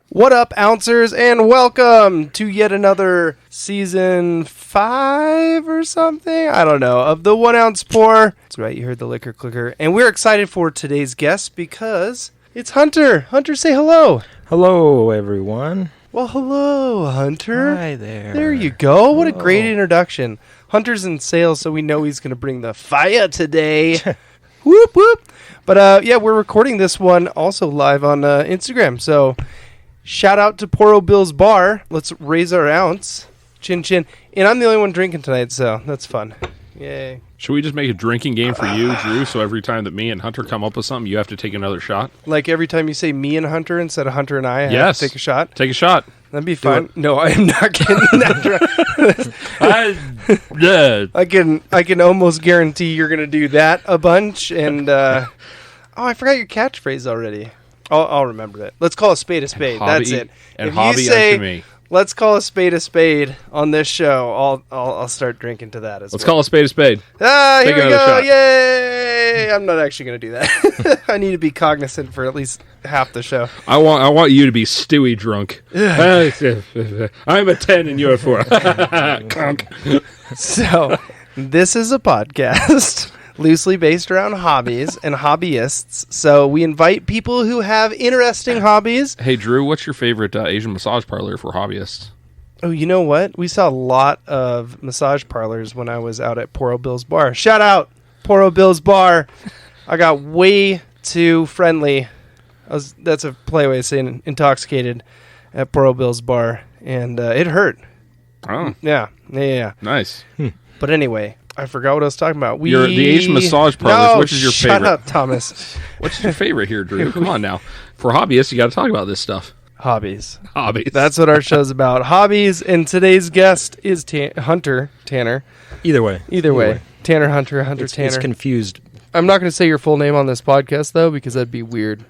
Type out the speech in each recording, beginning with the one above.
What up, Ouncers, and welcome to yet another season 5 or something, I don't know, of the 1 Ounce Pour. That's right, you heard the liquor clicker. And we're excited for today's guest because it's Hunter. Hunter, say hello. Hello, everyone. Well, hello, Hunter. Hi there. There you go. What a Hello. great introduction. Hunter's in sales, so we know he's going to bring the fire today. Whoop, whoop. But, yeah, we're recording this one also live on Instagram, so... Shout out to Poro Bill's Bar. Let's raise our ounce. Chin chin. And I'm the only one drinking tonight, so that's fun. Yay. Should we just make a drinking game for you, Drew, so every time that me and Hunter come up with something, you have to take another shot? Like every time you say me and Hunter instead of Hunter and I have to take a shot? Take a shot. That'd be fun. No, I am not getting that drunk. I can almost guarantee you're going to do that a bunch. And, I forgot your catchphrase already. I'll remember it. Let's call a spade a spade. Hobby, that's it. And if hobby you say, unto me. Let's call a spade on this show, I'll start drinking to that as well. Let's call a spade a spade. Here we go. Shot. Yay! I'm not actually going to do that. I need to be cognizant for at least half the show. I want you to be Stewie drunk. I'm a 10 and you're a 4. So, this is a podcast loosely based around hobbies and hobbyists. So we invite people who have interesting hobbies. Hey, Drew, what's your favorite Asian massage parlor for hobbyists? Oh, you know what? We saw a lot of massage parlors when I was out at Poro Bill's Bar. Shout out, Poro Bill's Bar. I got way too friendly. That's a play way of saying intoxicated at Poro Bill's Bar. And it hurt. Oh. Yeah. Nice. But anyway... I forgot what I was talking about. The Asian massage parlors, which is your favorite? Shut up, Thomas. What's your favorite here, Drew? Come on now. For hobbyists, you got to talk about this stuff. Hobbies. That's what our show's about. Hobbies, and today's guest is Hunter Tanner. Either way. Tanner Hunter Tanner. It's confused. I'm not going to say your full name on this podcast, though, because that'd be weird.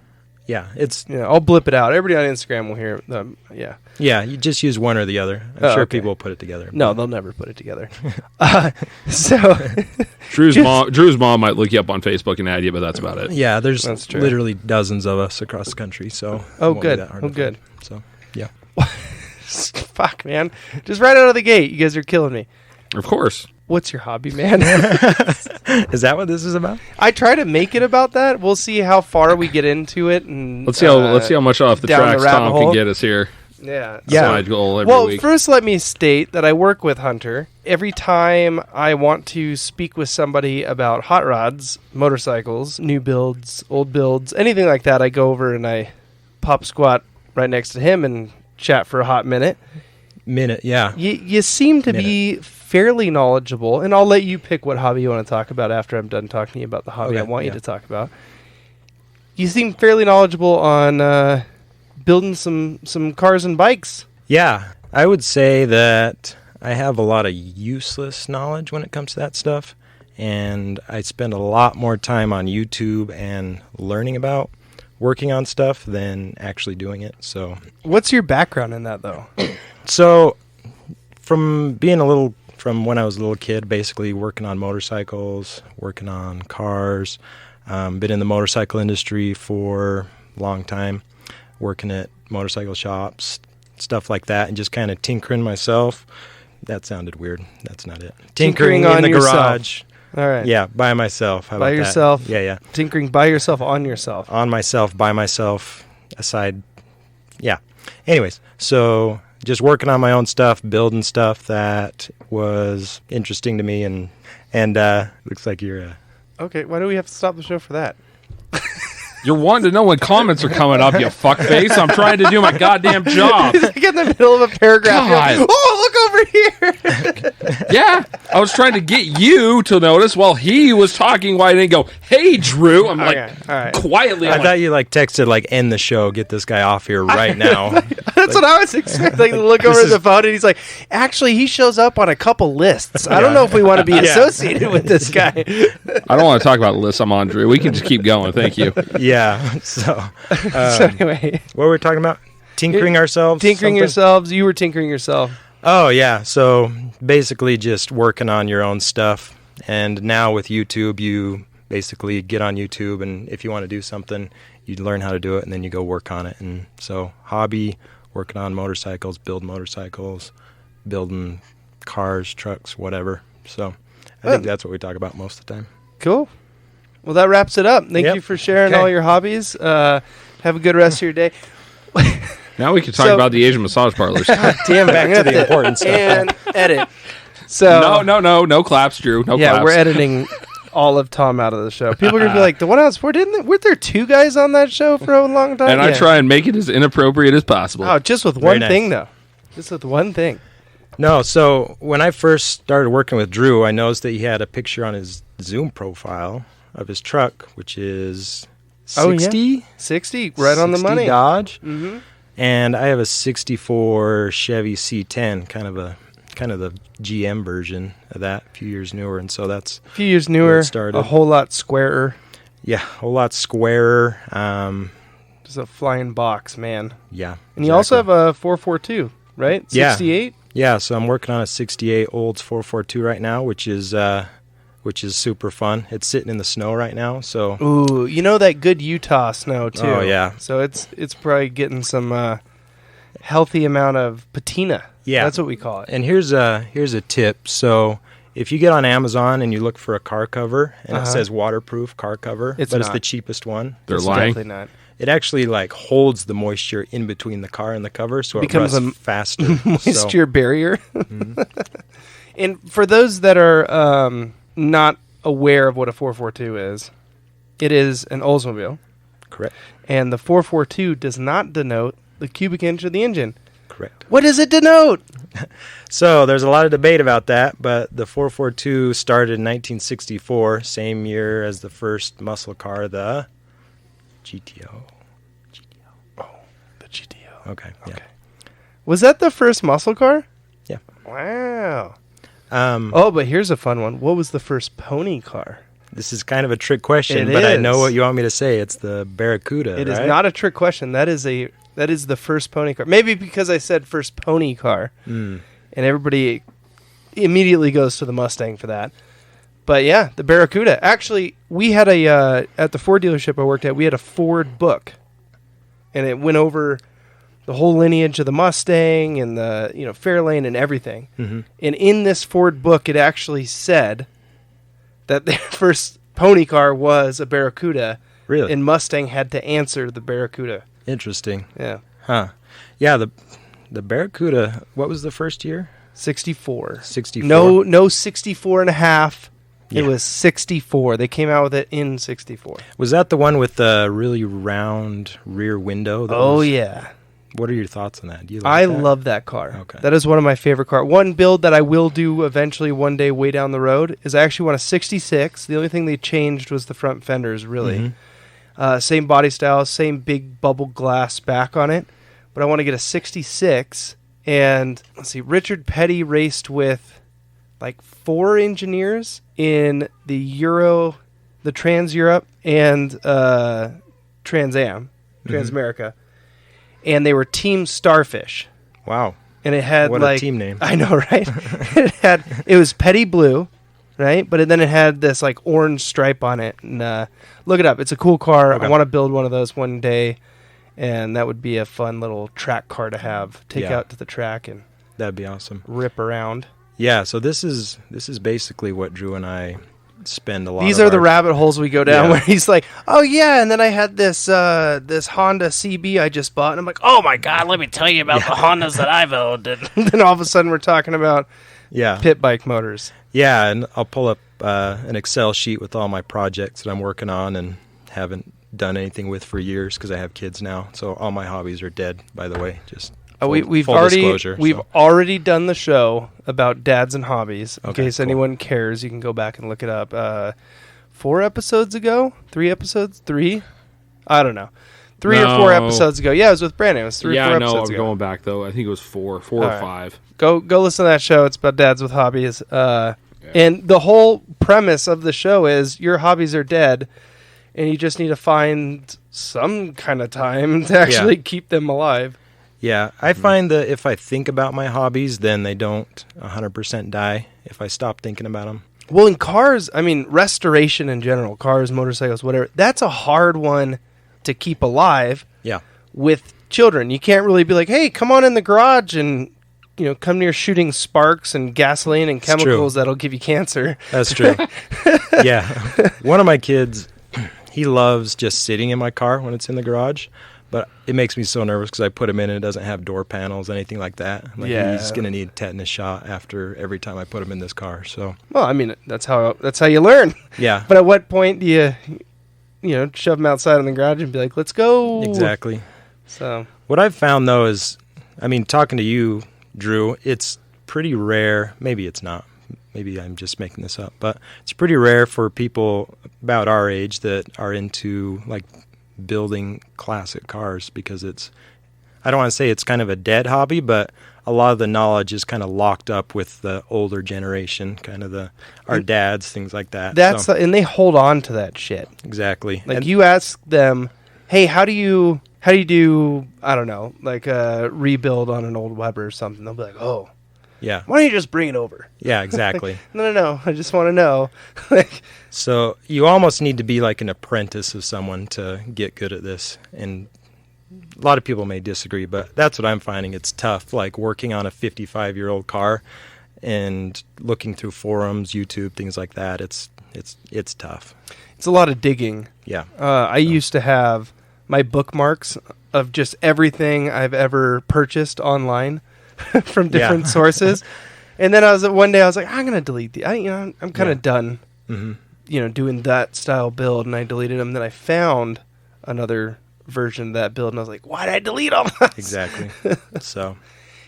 Yeah, I'll blip it out. Everybody on Instagram will hear it. Yeah, you just use one or the other. I'm sure people will put it together. No, they'll never put it together. So Drew's mom might look you up on Facebook and add you, but that's about it. Yeah, there's literally dozens of us across the country, so good. Good. So, yeah. Fuck, man. Just right out of the gate, you guys are killing me. Of course. What's your hobby, man? Is that what this is about? I try to make it about that. We'll see how far we get into it, and let's see how much off the tracks Tom can get us here. Yeah. Side goal every week. First, let me state that I work with Hunter. Every time I want to speak with somebody about hot rods, motorcycles, new builds, old builds, anything like that, I go over and I pop squat right next to him and chat for a hot minute. Yeah. You seem to be fairly knowledgeable, and I'll let you pick what hobby you want to talk about after I'm done talking to you about the hobby I want you to talk about. You seem fairly knowledgeable on building some cars and bikes. Yeah, I would say that I have a lot of useless knowledge when it comes to that stuff, and I spend a lot more time on YouTube and learning about working on stuff than actually doing it. So, what's your background in that, though? So, from when I was a little kid, basically working on motorcycles, working on cars, been in the motorcycle industry for a long time, working at motorcycle shops, stuff like that, and just kind of tinkering myself. That sounded weird. That's not it. Tinkering in the garage. All right. Yeah, by myself. How by about yourself. That? Yeah. Tinkering by yourself, on yourself. On myself, by myself, aside. Yeah. Anyways, so just working on my own stuff, building stuff that was interesting to me, and looks like you're. Okay, why do we have to stop the show for that? You're wanting to know when comments are coming up, you fuckface. I'm trying to do my goddamn job. He's like in the middle of a paragraph. Like, oh, look over here. Yeah, I was trying to get you to notice while he was talking. Why I didn't go, "Hey, Drew"? I'm like, Okay, all right. quietly. I thought you like texted like end the show, get this guy off here right now. That's what I was expecting to look over the phone, and he's like, actually, he shows up on a couple lists. I don't know if we want to be associated with this guy. I don't want to talk about the list I'm on, Drew. We can just keep going. Thank you. Yeah. So, So anyway, what were we talking about? Tinkering ourselves? tinkering something? yourselves. You were tinkering yourself. Oh, yeah. So basically just working on your own stuff. And now with YouTube, you basically get on YouTube, and if you want to do something, you learn how to do it, and then you go work on it. And so hobby, working on motorcycles, building cars, trucks, whatever. So I think that's what we talk about most of the time. Cool. Well, that wraps it up. Thank you for sharing all your hobbies. Have a good rest of your day. Now we can talk about the Asian massage parlors. Damn, Back to the important stuff. And edit. So No claps, Drew. No claps. we're editing all of Tom out of the show. People are gonna be like, the one on sport, weren't there two guys on that show for a long time? And I try and make it as inappropriate as possible. Oh, just with one thing though. Just with one thing. No, so when I first started working with Drew, I noticed that he had a picture on his Zoom profile of his truck, which is 60? 60, right on the 60 money. Dodge. Mm-hmm. And I have a 64 Chevy C10, kind of the GM version of that, a few years newer, and so that's A few years newer, started. a whole lot squarer. Yeah, a whole lot squarer. Just a flying box, man. Yeah. And you also have a 442, right? Yeah. 68? Yeah, so I'm working on a 68 Olds 442 right now, which is super fun. It's sitting in the snow right now, so. Ooh, you know that good Utah snow too. Oh, yeah. So it's probably getting some healthy amount of patina. Yeah. That's what we call it. And here's a tip. So if you get on Amazon and you look for a car cover and it says waterproof car cover, It's but not. it's the cheapest one. They're It's lying. definitely not. It actually like holds the moisture in between the car and the cover, so Becomes it rusts a faster. Moisture barrier. And for those that are not aware of what a 442 is, it is an Oldsmobile. Correct. And the 442 does not denote the cubic inch of the engine. Correct. What does it denote? So there's a lot of debate about that, but the 442 started in 1964, same year as the first muscle car, the GTO. Oh, the GTO. Okay. Yeah. Was that the first muscle car? Yeah. Wow. But here's a fun one. What was the first pony car? This is kind of a trick question, It but I is. know what you want me to say. It's the Barracuda, It is right? not a trick question. That is the first pony car. Maybe because I said first pony car, and everybody immediately goes to the Mustang for that. But yeah, the Barracuda. Actually, we had at the Ford dealership I worked at, we had a Ford book, and it went over the whole lineage of the Mustang and the Fairlane and everything. Mm-hmm. And in this Ford book, it actually said that their first pony car was a Barracuda. Really? And Mustang had to answer the Barracuda. Interesting. Yeah. Huh. Yeah, the Barracuda, what was the first year? 64. 64. No 64 and a half. Yeah. It was 64. They came out with it in 64. Was that the one with the really round rear window? Yeah. What are your thoughts on that? Do you like I that? love that car. Okay. That is one of my favorite cars. One build that I will do eventually one day way down the road is I actually want a 66. The only thing they changed was the front fenders, really. Mhm. Same body style, same big bubble glass back on it. But I want to get a 66. And let's see, Richard Petty raced with like 4 engineers in the Trans Europe and Trans Am, Transamerica. And they were Team Starfish. Wow. And it had What a team name. I know, right? it was Petty Blue, right? But then it had this like orange stripe on it. And look it up. It's a cool car. Okay. I want to build one of those one day. And that would be a fun little track car to have. Take Yeah. out to the track and That'd be awesome. rip around. Yeah, so this is basically what Drew and I spend a lot These of are the our- rabbit holes we go down Yeah. where he's like, oh yeah, and then I had this Honda CB I just bought, and I'm like, oh my god, let me tell you about the Hondas that I've owned. And then all of a sudden we're talking about Yeah. pit bike motors. Yeah, and I'll pull up an Excel sheet with all my projects that I'm working on and haven't done anything with for years because I have kids now. So all my hobbies are dead, by the way. Just We've full already disclosure, we've so. already done the show about dads and hobbies. In Okay, case cool. anyone cares, you can go back and look it up. 4 episodes ago, 3 episodes, 3. I don't know. 3 or 4 episodes ago. Yeah, it was with Brandon. It was 3 or 4 episodes I was ago. going back though. I think it was 4 or right. 5. Go listen to that show. It's about dads with hobbies. And the whole premise of the show is your hobbies are dead, and you just need to find some kind of time to actually keep them alive. Yeah, I find that if I think about my hobbies, then they don't 100% die if I stop thinking about them. Well, in cars, I mean, restoration in general, cars, motorcycles, whatever, that's a hard one to keep alive Yeah. with children. You can't really be like, hey, come on in the garage and, come near shooting sparks and gasoline and chemicals that'll give you cancer. That's true. Yeah. One of my kids, he loves just sitting in my car when it's in the garage, but it makes me so nervous because I put him in and it doesn't have door panels, anything like that. Like he's going to need a tetanus shot after every time I put him in this car. So, Well, I mean, that's how you learn. yeah. But at what point do you shove him outside in the garage and be like, let's go? Exactly. So What I've found, though, is, I mean, talking to you, Drew, it's pretty rare. Maybe it's not. Maybe I'm just making this up. But it's pretty rare for people about our age that are into, like, building classic cars because I don't want to say it's kind of a dead hobby, but a lot of the knowledge is kind of locked up with the older generation, kind of our dads, things like that. and they hold on to that shit. Exactly. Like you ask them, hey, how do you do, I don't know, like a rebuild on an old Weber or something? They'll be like, oh, yeah. why don't you just bring it over? Yeah, exactly. No, I just want to know. So you almost need to be like an apprentice of someone to get good at this. And a lot of people may disagree, but that's what I'm finding. It's tough, like working on a 55-year-old car and looking through forums, YouTube, things like that. It's tough. It's a lot of digging. Yeah. I used to have my bookmarks of just everything I've ever purchased online from different sources. And then one day I was like, I'm going to delete the. I'm kind of done. Mm-hmm. Doing that style build, and I deleted them. Then I found another version of that build, and I was like, why did I delete them? Exactly. So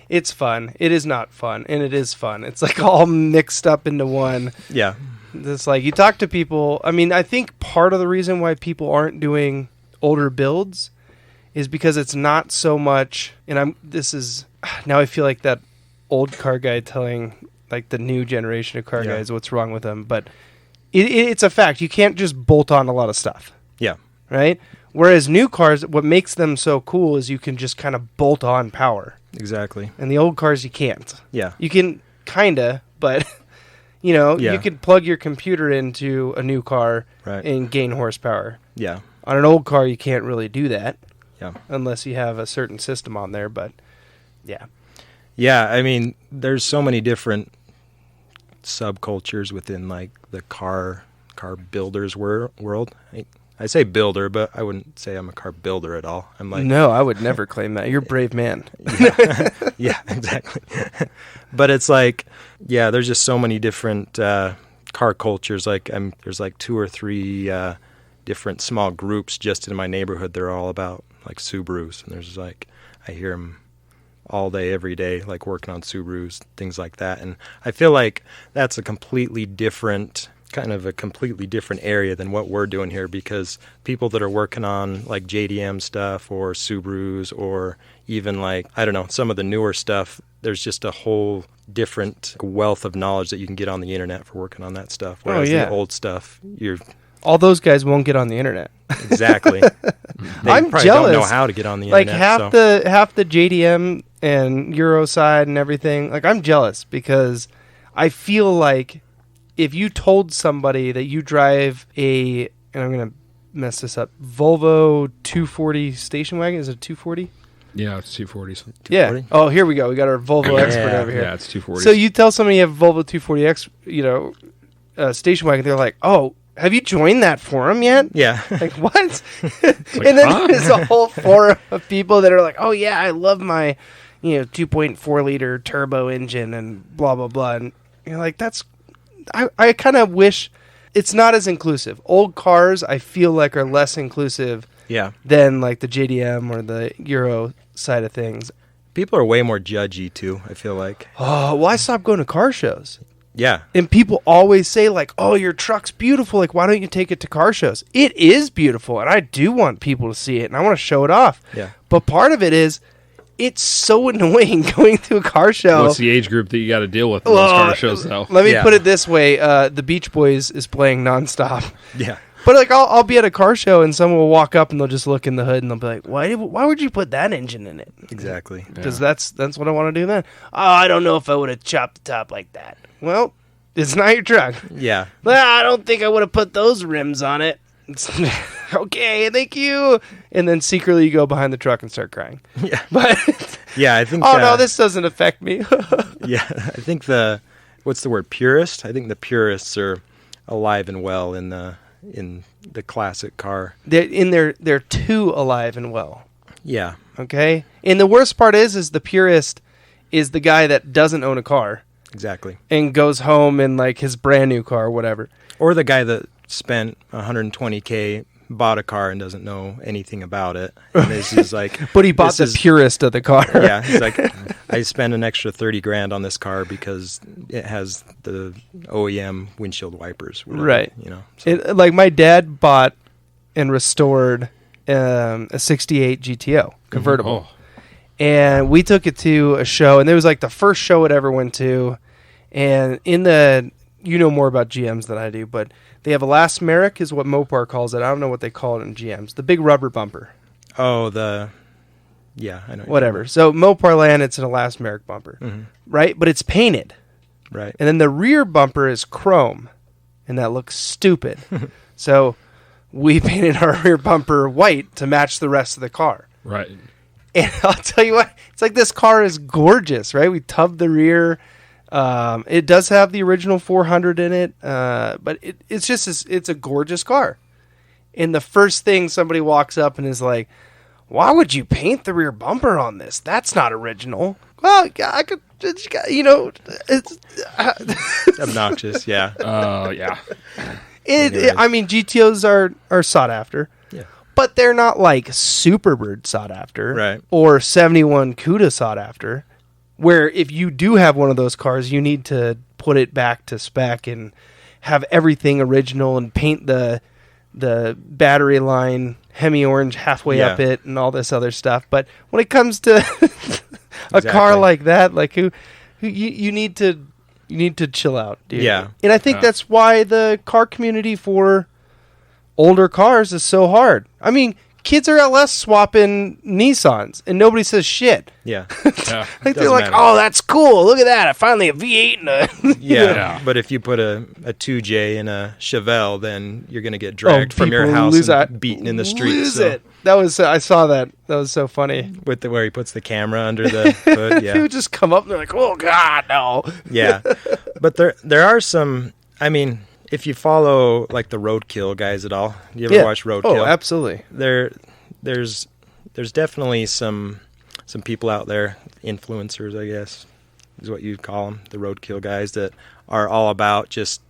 it's fun. It is not fun, and it is fun. It's like all mixed up into one. yeah. It's like you talk to people. I mean, I think part of the reason why people aren't doing older builds is because it's not so much. And now I feel like that old car guy telling like the new generation of car guys what's wrong with them, but it's a fact. You can't just bolt on a lot of stuff. Yeah. Right? Whereas new cars, what makes them so cool is you can just kind of bolt on power. Exactly. And the old cars, you can't. Yeah. You can kinda, but you can plug your computer into a new car and gain horsepower. Yeah. On an old car, you can't really do that. Yeah. Unless you have a certain system on there, but yeah. Yeah, I mean, there's so many different subcultures within like the car builders world. I say builder, but I wouldn't say I'm a car builder at all. I'm like, no, I would never claim that. You're a brave man. yeah, exactly. But it's like, yeah, there's just so many different car cultures. Like, there's like 2 or 3 different small groups just in my neighborhood. They're all about like Subarus, and there's like, I hear them all day, every day, like working on Subarus, things like that. And I feel like that's a completely different area than what we're doing here, because people that are working on like JDM stuff or Subarus or even like, I don't know, some of the newer stuff, there's just a whole different wealth of knowledge that you can get on the internet for working on that stuff. Whereas the old stuff, all those guys won't get on the internet. Exactly. They I'm probably jealous. don't know how to get on the like internet. half the JDM and Euro side and everything. Like, I'm jealous because I feel like if you told somebody that you drive and I'm gonna mess this up, Volvo 240 station wagon, is it 240? Yeah, it's 240. Yeah. Oh, here we go. We got our Volvo expert over here. Yeah, it's 240. So you tell somebody you have Volvo 240X, station wagon, they're like, oh, have you joined that forum yet? Yeah. Like, what? And then there's a whole forum of people that are like, oh, yeah, I love my, 2.4 liter turbo engine and blah, blah, blah. And you're like, I kind of wish it's not as inclusive. Old cars, I feel like, are less inclusive than like the JDM or the Euro side of things. People are way more judgy too, I feel like. Oh, well, I stopped going to car shows. Yeah. And people always say, like, oh, your truck's beautiful. Like, why don't you take it to car shows? It is beautiful, and I do want people to see it, and I want to show it off. Yeah. But part of it is, it's so annoying going to a car show. What's the age group that you got to deal with in those car shows, though? Let me put it this way. The Beach Boys is playing nonstop. Yeah. But, like, I'll be at a car show, and someone will walk up, and they'll just look in the hood, and they'll be like, why would you put that engine in it? Exactly. Because that's what I want to do then. Oh, I don't know if I would have chopped the top like that. Well, it's not your truck. Yeah. Well, I don't think I would have put those rims on it. Okay, thank you. And then secretly you go behind the truck and start crying. Yeah. But Yeah, I think... oh, no, this doesn't affect me. Yeah, I think what's the word, purist? I think the purists are alive and well in the classic car. They're too alive and well. Yeah. Okay? And the worst part is the purist is the guy that doesn't own a car. Exactly. And goes home in, like, his brand new car or whatever. Or the guy that spent $120K, bought a car and doesn't know anything about it. And this is like... But he bought the purest of the car. Yeah, he's like, I spent an extra $30,000 on this car because it has the OEM windshield wipers. Whatever, right. You know. So. Like, my dad bought and restored a 68 GTO convertible. Oh. And we took it to a show, and it was like the first show it ever went to. And you know more about GMs than I do, but they have elastomeric is what Mopar calls it. I don't know what they call it in GMs. The big rubber bumper. Oh, yeah, I know. Whatever. So Mopar land, it's an elastomeric bumper, right? But it's painted. Right. And then the rear bumper is chrome, and that looks stupid. So we painted our rear bumper white to match the rest of the car. Right. And I'll tell you what, it's like this car is gorgeous, right? We tubbed the rear. It does have the original 400 in it, but it's a gorgeous car. And the first thing somebody walks up and is like, why would you paint the rear bumper on this? That's not original. Well, I could, you know, it's obnoxious, yeah. Oh, yeah. I mean, GTOs are sought after. Yeah. But they're not like Superbird sought after, right? Or 71 CUDA sought after, where if you do have one of those cars, you need to put it back to spec and have everything original and paint the battery line Hemi orange halfway up it and all this other stuff. But when it comes to a car like that, like you need to chill out, dude. Yeah, and I think that's why the car community for older cars is so hard. I mean, kids are LS swapping Nissans, and nobody says shit. Yeah. Like they're like, oh, that's cool. Look at that. I finally a V8 and a... Yeah. But if you put a 2J in a Chevelle, then you're going to get dragged from your house and beaten in the street. It. That was, I saw that. That was so funny. With where he puts the camera under the hood. Yeah. He would just come up and they're like, oh, God, no. Yeah. But there are some, I mean... If you follow like the Roadkill guys at all, you ever watch Roadkill? Oh, absolutely. There's definitely some people out there, influencers, I guess, is what you'd call them, the Roadkill guys that are all about just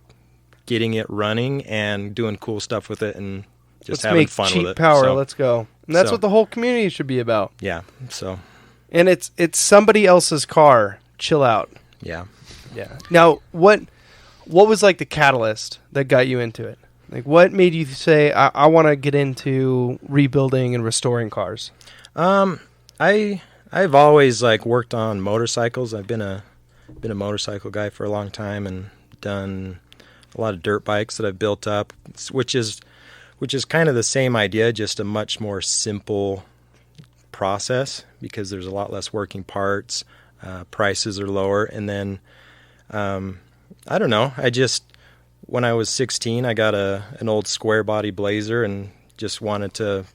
getting it running and doing cool stuff with it and just having fun with it. Cheap power. So, let's go. And that's what the whole community should be about. Yeah. So. And it's somebody else's car. Chill out. Yeah. Yeah. Now, what was like the catalyst that got you into it? Like, what made you say, I want to get into rebuilding and restoring cars? I've always like worked on motorcycles. I've been a motorcycle guy for a long time and done a lot of dirt bikes that I've built up, which is kind of the same idea, just a much more simple process because there's a lot less working parts, prices are lower, and then I don't know. When I was 16, I got an old square body Blazer and just wanted to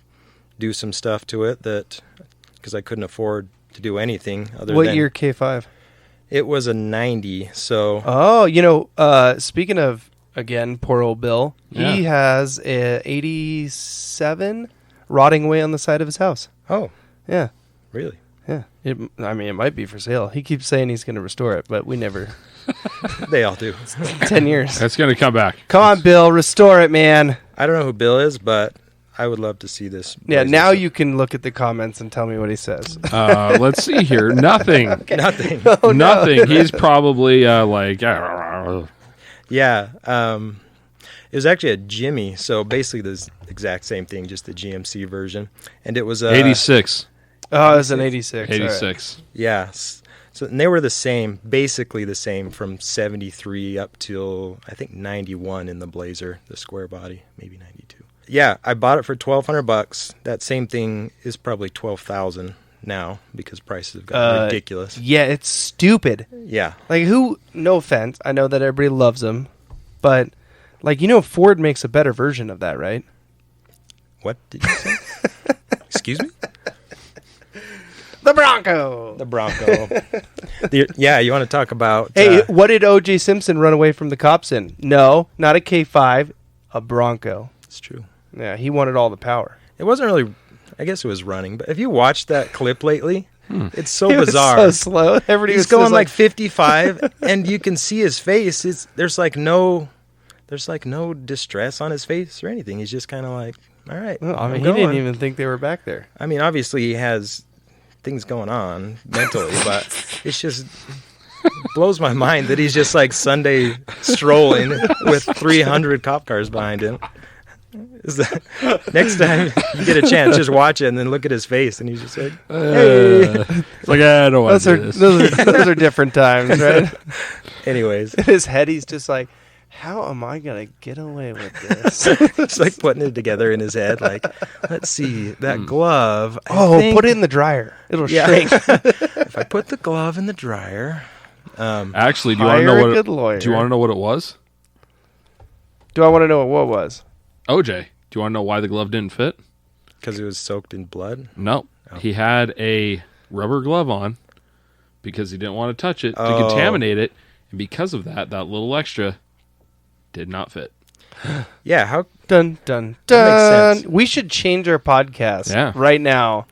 do some stuff to it because I couldn't afford to do anything other than... What year K5? It was a 90, so... Oh, speaking of, again, poor old Bill, he has a 87 rotting away on the side of his house. Oh. Yeah. Really? Yeah. It might be for sale. He keeps saying he's going to restore it, but we never... They all do. 10 years. That's going to come back. Come on, Bill. Restore it, man. I don't know who Bill is, but I would love to see this. Yeah, Blazer now ship. you can look at the comments and tell me what he says. Let's see here. Nothing. Nothing. Oh, Nothing. He's probably like. Yeah. It was actually a Jimmy, so basically the exact same thing, just the GMC version. And it was 86. Oh, it was an 86. all right. 86. Yeah. So and they were the same, basically the same from 73 up till I think 91 in the Blazer, the square body, maybe 92. Yeah, I bought it for $1,200. That same thing is probably $12,000 now because prices have gotten ridiculous. Yeah, it's stupid. Yeah. Like, who, no offense, I know that everybody loves them, but, like, Ford makes a better version of that, right? What did you say? Excuse me? The Bronco! The Bronco. Yeah, you want to talk about... Hey, what did O.J. Simpson run away from the cops in? No, not a K5, a Bronco. It's true. Yeah, he wanted all the power. It wasn't really... I guess it was running, but have you watched that clip lately? It's so It was bizarre. so slow. Everybody He's was going just like 55, and you can see his face. There's no distress on his face or anything. He's just kind of like, all right. Well, I I'm mean, he going. didn't even think they were back there. I mean, obviously he has things going on mentally, but it's just blows my mind that he's just like Sunday strolling with 300 cop cars behind him. Next time you get a chance, just watch it and then look at his face, and he's just like, "Hey." It's like, I don't want to do this. Those are different times, right? Anyways, In his head, he's just like, how am I going to get away with this? it's like putting it together in his head. Like, let's see that glove. Put it in the dryer. It'll shrink. If I put the glove in the dryer, Actually, do you want to Hire know a what? good lawyer. Do you want to know what it was? Do I want to know what was? OJ, do you want to know why the glove didn't fit? because it was soaked in blood. No, he had a rubber glove on because he didn't want to touch it to Oh. contaminate it, and because of that, that little extra did not fit. Yeah, how Dun, dun, That makes dun. sense. We should change our podcast right now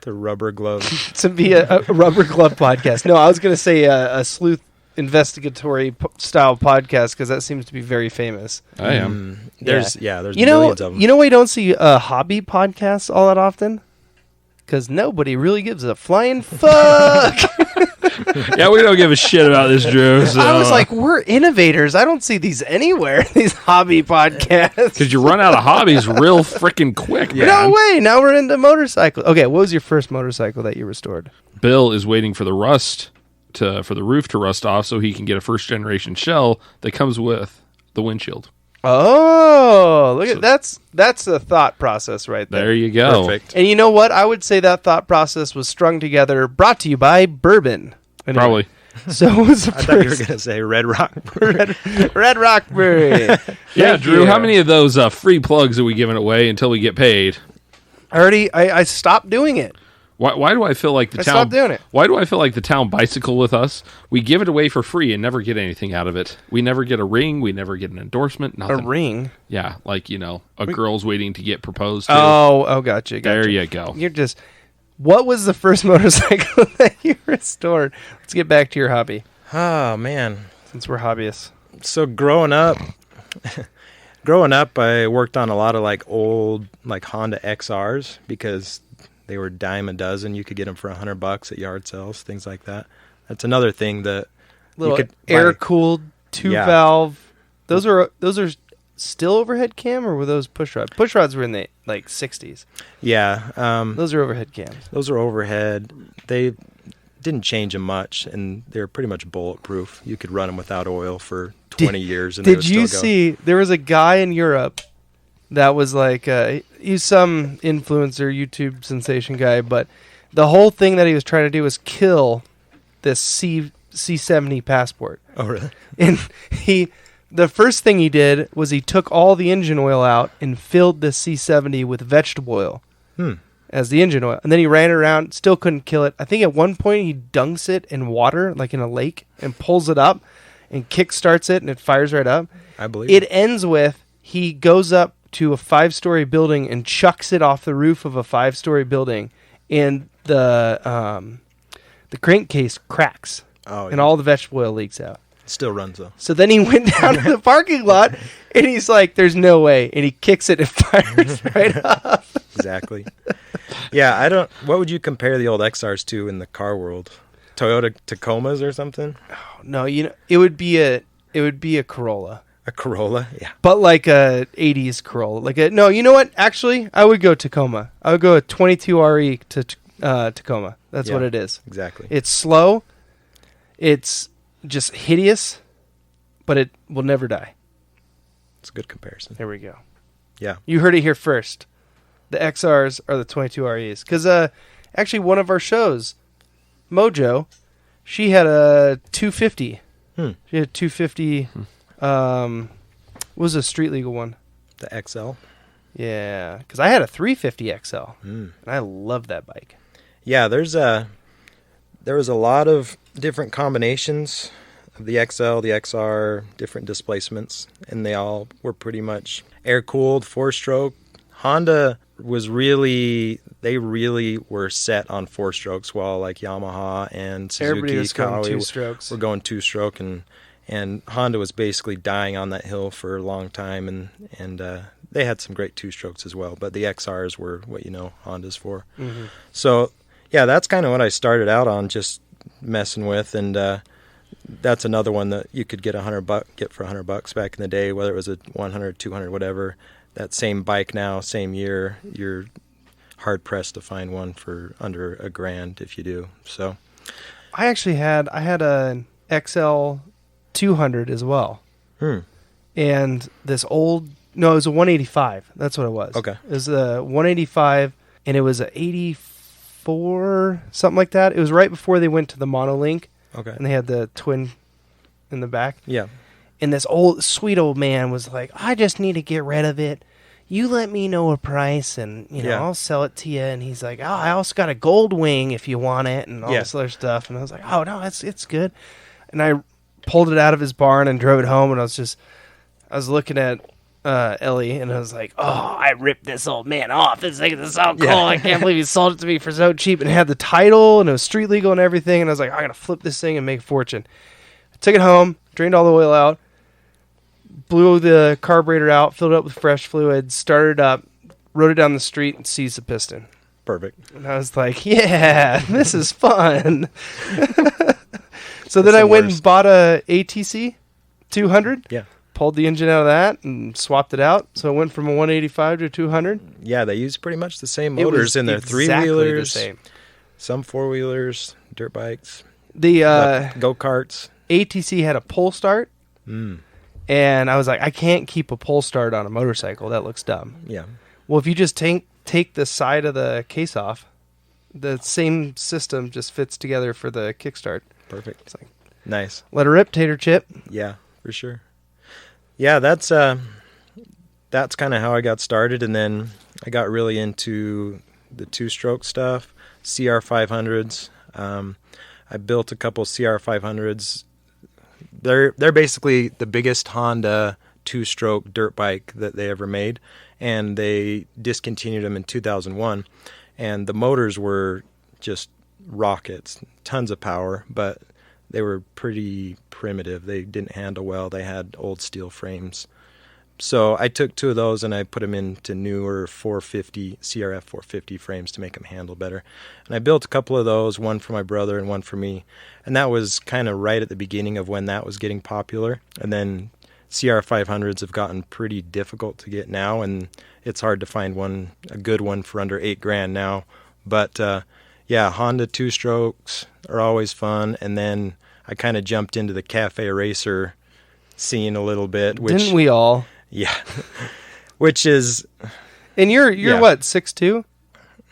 the rubber glove. to be a rubber glove podcast. No, I was going to say a sleuth investigatory style podcast because that seems to be very famous. I am. There's You millions of them. know why you don't see hobby podcasts all that often? Because nobody really gives a flying fuck. Yeah, we don't give a shit about this, Drew. So. I was like, we're innovators. I don't see these anywhere, these hobby podcasts. because you run out of hobbies real freaking quick, man. No way. Now we're into motorcycles. Okay, what was your first motorcycle that you restored? Bill is waiting for the for the roof to rust off so he can get a first generation shell that comes with the windshield. Oh, look at that's a thought process right there. There you go. Perfect. And you know what? I would say that thought process was strung together, brought to you by bourbon. Anyway, Probably. So what was the I thought you were first going to say Red Rock. Red Rock Brewery? Yeah, Thank Drew, you. how many of those free plugs are we giving away until we get paid? I stopped doing it. Why do I feel like the I town? stopped doing it. Why do I feel like the town bicycle with us? We give it away for free and never get anything out of it. We never get a ring. We never get an endorsement. Nothing. A ring. Yeah, like a girl's waiting to get proposed to. Oh, gotcha. there you go. You're just. What was the first motorcycle that you restored? Let's get back to your hobby, Oh, man. since we're hobbyists. So growing up, I worked on a lot of like old like Honda XRs because they were dime a dozen. You could get them for $100 at yard sales, things like that. That's another thing that Little you could air buy. cooled 2-valve. Those are still overhead cam, or were those push rods? Push rods were in the like 60s. Yeah, Those are overhead cams. those are overhead. They didn't change them much, and they're pretty much bulletproof. You could run them without oil for 20 years, and they would Did you still go. see? There was a guy in Europe that was like he's some influencer, YouTube sensation guy, but the whole thing that he was trying to do was kill this C70 passport. Oh, really? And the first thing he did was he took all the engine oil out and filled the C70 with vegetable oil as the engine oil. And then he ran it around, still couldn't kill it. I think at one point he dunks it in water, like in a lake, and pulls it up and kick starts it, and it fires right up. I believe It ends with he goes up to a 5-story building and chucks it off the roof of a 5-story building, and the crankcase cracks. Oh, And all the vegetable oil leaks out. Still runs though. So then he went down to the parking lot, and he's like, "There's no way," and he kicks it and fires right off. Exactly. Yeah, I don't. What would you compare the old XRs to in the car world? Toyota Tacomas or something? Oh, no, it would be a Corolla. A Corolla, yeah. But like a 80s Corolla. No, you know what? Actually, I would go Tacoma. I would go a 22 RE to Tacoma. That's what it is. Exactly. It's slow. It's just hideous, but it will never die. It's a good comparison. There we go. Yeah. You heard it here first. The XRs are the 22 REs. Because actually one of our shows, Mojo, she had a 250. She had a 250... what was a street legal one? The XL? Yeah, because I had a 350 XL, and I love that bike. Yeah, there was a lot of different combinations of the XL, the XR, different displacements, and they all were pretty much air-cooled, 4-stroke. Honda they really were set on 4-strokes, while like Yamaha and Suzuki, Everybody was going Kawasaki 2-strokes. were going 2-stroke, and Honda was basically dying on that hill for a long time, and they had some great 2-strokes as well, but the XRs were what Honda's for. Mm-hmm. So, yeah, that's kind of what I started out on, just messing with, and that's another one that you could get for $100 back in the day, whether it was a 100, 200, whatever. That same bike now, same year, you're hard pressed to find one for under $1,000 if you do. So, I had an XL 200 as well. And this it was a 185. That's what it was. Okay. It was a 185, and it was a 84, something like that. It was right before they went to the monolink. Okay. And they had the twin in the back. Yeah. And this sweet old man was like, "I just need to get rid of it. You let me know a price, and I'll sell it to you." And he's like, "Oh, I also got a gold wing if you want it," and all this other stuff. And I was like, "Oh no, it's good." And I pulled it out of his barn and drove it home, and I was looking at Ellie, and I was like, "Oh, I ripped this old man off. This thing is so cool. Yeah. I can't believe he sold it to me for so cheap." And it had the title, and it was street legal and everything. And I was like, "I gotta flip this thing and make a fortune." I took it home, drained all the oil out, blew the carburetor out, filled it up with fresh fluid, started it up, rode it down the street, and seized the piston. Perfect. And I was like, "Yeah, this is fun." So then I went and bought a ATC 200. Yeah. Pulled the engine out of that and swapped it out. So it went from a 185 to a 200. Yeah, they use pretty much the same motors in their exactly three-wheelers, the same. some four-wheelers, dirt bikes, The go-karts. ATC had a pull start. And I was like, I can't keep a pull start on a motorcycle. That looks dumb. Yeah. Well, if you just take the side of the case off, the same system just fits together for the kickstart. Perfect. It's like, Nice. let her rip, tater chip. Yeah, for sure. Yeah, that's kind of how I got started, and then I got really into the 2-stroke stuff, CR500s. I built a couple CR500s. They're basically the biggest Honda 2-stroke dirt bike that they ever made, and they discontinued them in 2001. And the motors were just rockets, tons of power, but they were pretty primitive. They didn't handle well. They had old steel frames. So I took 2 of those and I put them into newer CRF 450 frames to make them handle better. And I built a couple of those, one for my brother and one for me. And that was kind of right at the beginning of when that was getting popular. And then CR 500s have gotten pretty difficult to get now, and it's hard to find a good one for under $8,000 now. But yeah, Honda 2-strokes are always fun. And then I kind of jumped into the cafe racer scene a little bit. Didn't we all? Yeah. Which is... And you're what, 6'2"?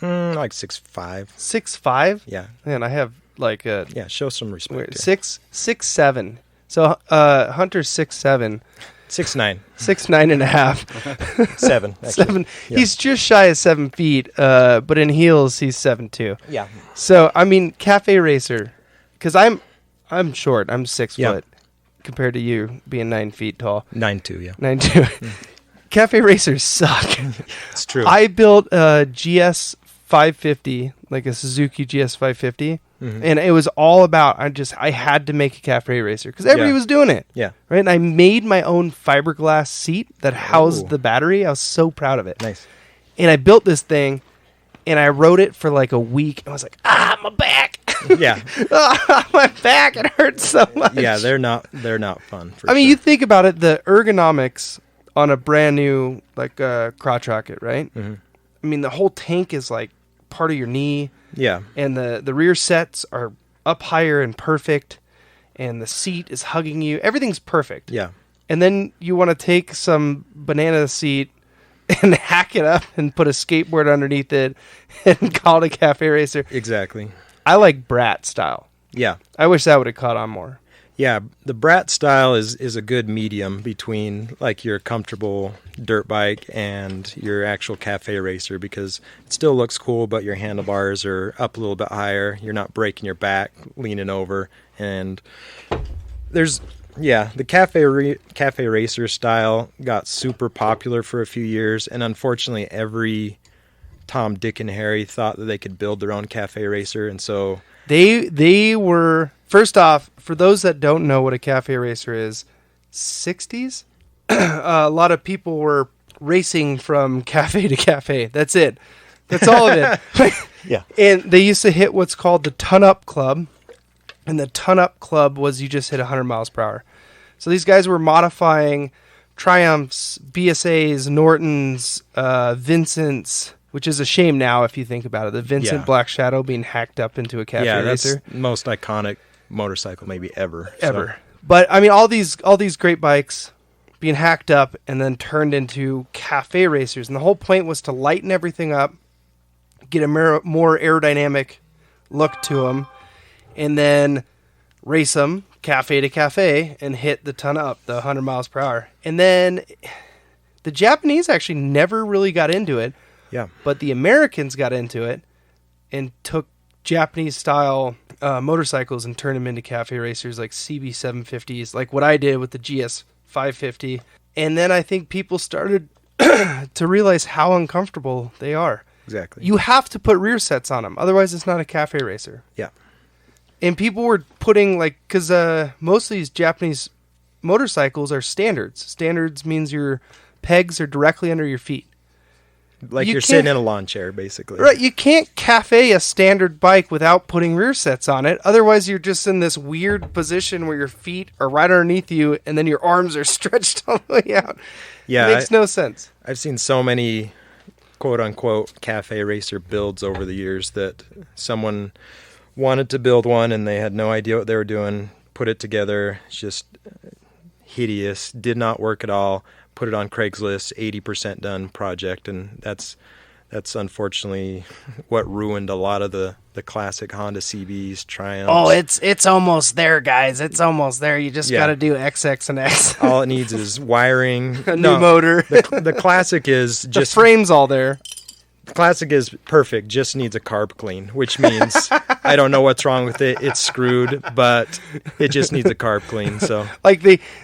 Like 6'5". 6'5"? Yeah. Man, I have like a... Yeah, show some respect. 6'7". So Hunter's 6'7". 6'9". 6'9" and a half. 7. Actually. 7. Yeah. He's just shy of 7 feet, but in heels he's 7'2". Yeah. So I mean, cafe racer, because I'm short. I'm 6 Yeah. foot compared to you being 9 feet tall. 9'2", yeah. 9'2". Cafe racers suck. It's true. I built a GS 550, like a Suzuki GS 550, And it was all about, I had to make a cafe racer because everybody was doing it. Yeah. Right. And I made my own fiberglass seat that housed the battery. I was so proud of it. Nice. And I built this thing and I rode it for like a week. I was like, my back. Yeah. My back. It hurts so much. Yeah. They're not fun. I mean, you think about it, the ergonomics on a brand new, like, crotch rocket, right? Mm-hmm. I mean, the whole tank is like part of your knee. Yeah. And the rear sets are up higher and perfect. And the seat is hugging you. Everything's perfect. Yeah. And then you want to take some banana seat and hack it up and put a skateboard underneath it and call it a cafe racer. Exactly. I like brat style. Yeah. I wish that would have caught on more. Yeah, the brat style is a good medium between like your comfortable dirt bike and your actual cafe racer because it still looks cool, but your handlebars are up a little bit higher. You're not breaking your back leaning over, and the cafe racer style got super popular for a few years, and unfortunately, every Tom, Dick, and Harry thought that they could build their own cafe racer, and so they were. First off, for those that don't know what a cafe racer is, 60s, a lot of people were racing from cafe to cafe. That's it. That's all of it. Yeah. And they used to hit what's called the ton-up club. And the ton-up club was you just hit 100 miles per hour. So these guys were modifying Triumphs, BSAs, Nortons, Vincents, which is a shame now if you think about it. The Vincent Black Shadow being hacked up into a cafe racer. That's the most iconic motorcycle maybe ever. So. But I mean, all these great bikes being hacked up and then turned into cafe racers, and the whole point was to lighten everything up, get a more aerodynamic look to them, and then race them cafe to cafe and hit the ton up, the 100 miles per hour. And then the Japanese actually never really got into it. Yeah. But the Americans got into it and took Japanese style motorcycles and turned them into cafe racers like CB750s, like what I did with the GS 550. And then I think people started to realize how uncomfortable they are. Exactly. You have to put rear sets on them. Otherwise, it's not a cafe racer. Yeah. And people were putting because most of these Japanese motorcycles are standards. Standards means your pegs are directly under your feet. Like you're sitting in a lawn chair, basically. Right. You can't cafe a standard bike without putting rear sets on it. Otherwise, you're just in this weird position where your feet are right underneath you and then your arms are stretched all the way out. Yeah. It makes no sense. I've seen so many quote-unquote cafe racer builds over the years that someone wanted to build one and they had no idea what they were doing, put it together. It's just hideous. Did not work at all. Put it on Craigslist, 80% done project, and that's unfortunately what ruined a lot of the classic Honda CBs, Triumphs. Oh, it's almost there, guys. It's almost there. You just got to do XX and X. All it needs is wiring, a new motor. The classic is just the frame's all there. The classic is perfect, just needs a carb clean, which means I don't know what's wrong with it. It's screwed, but it just needs a carb clean. So, like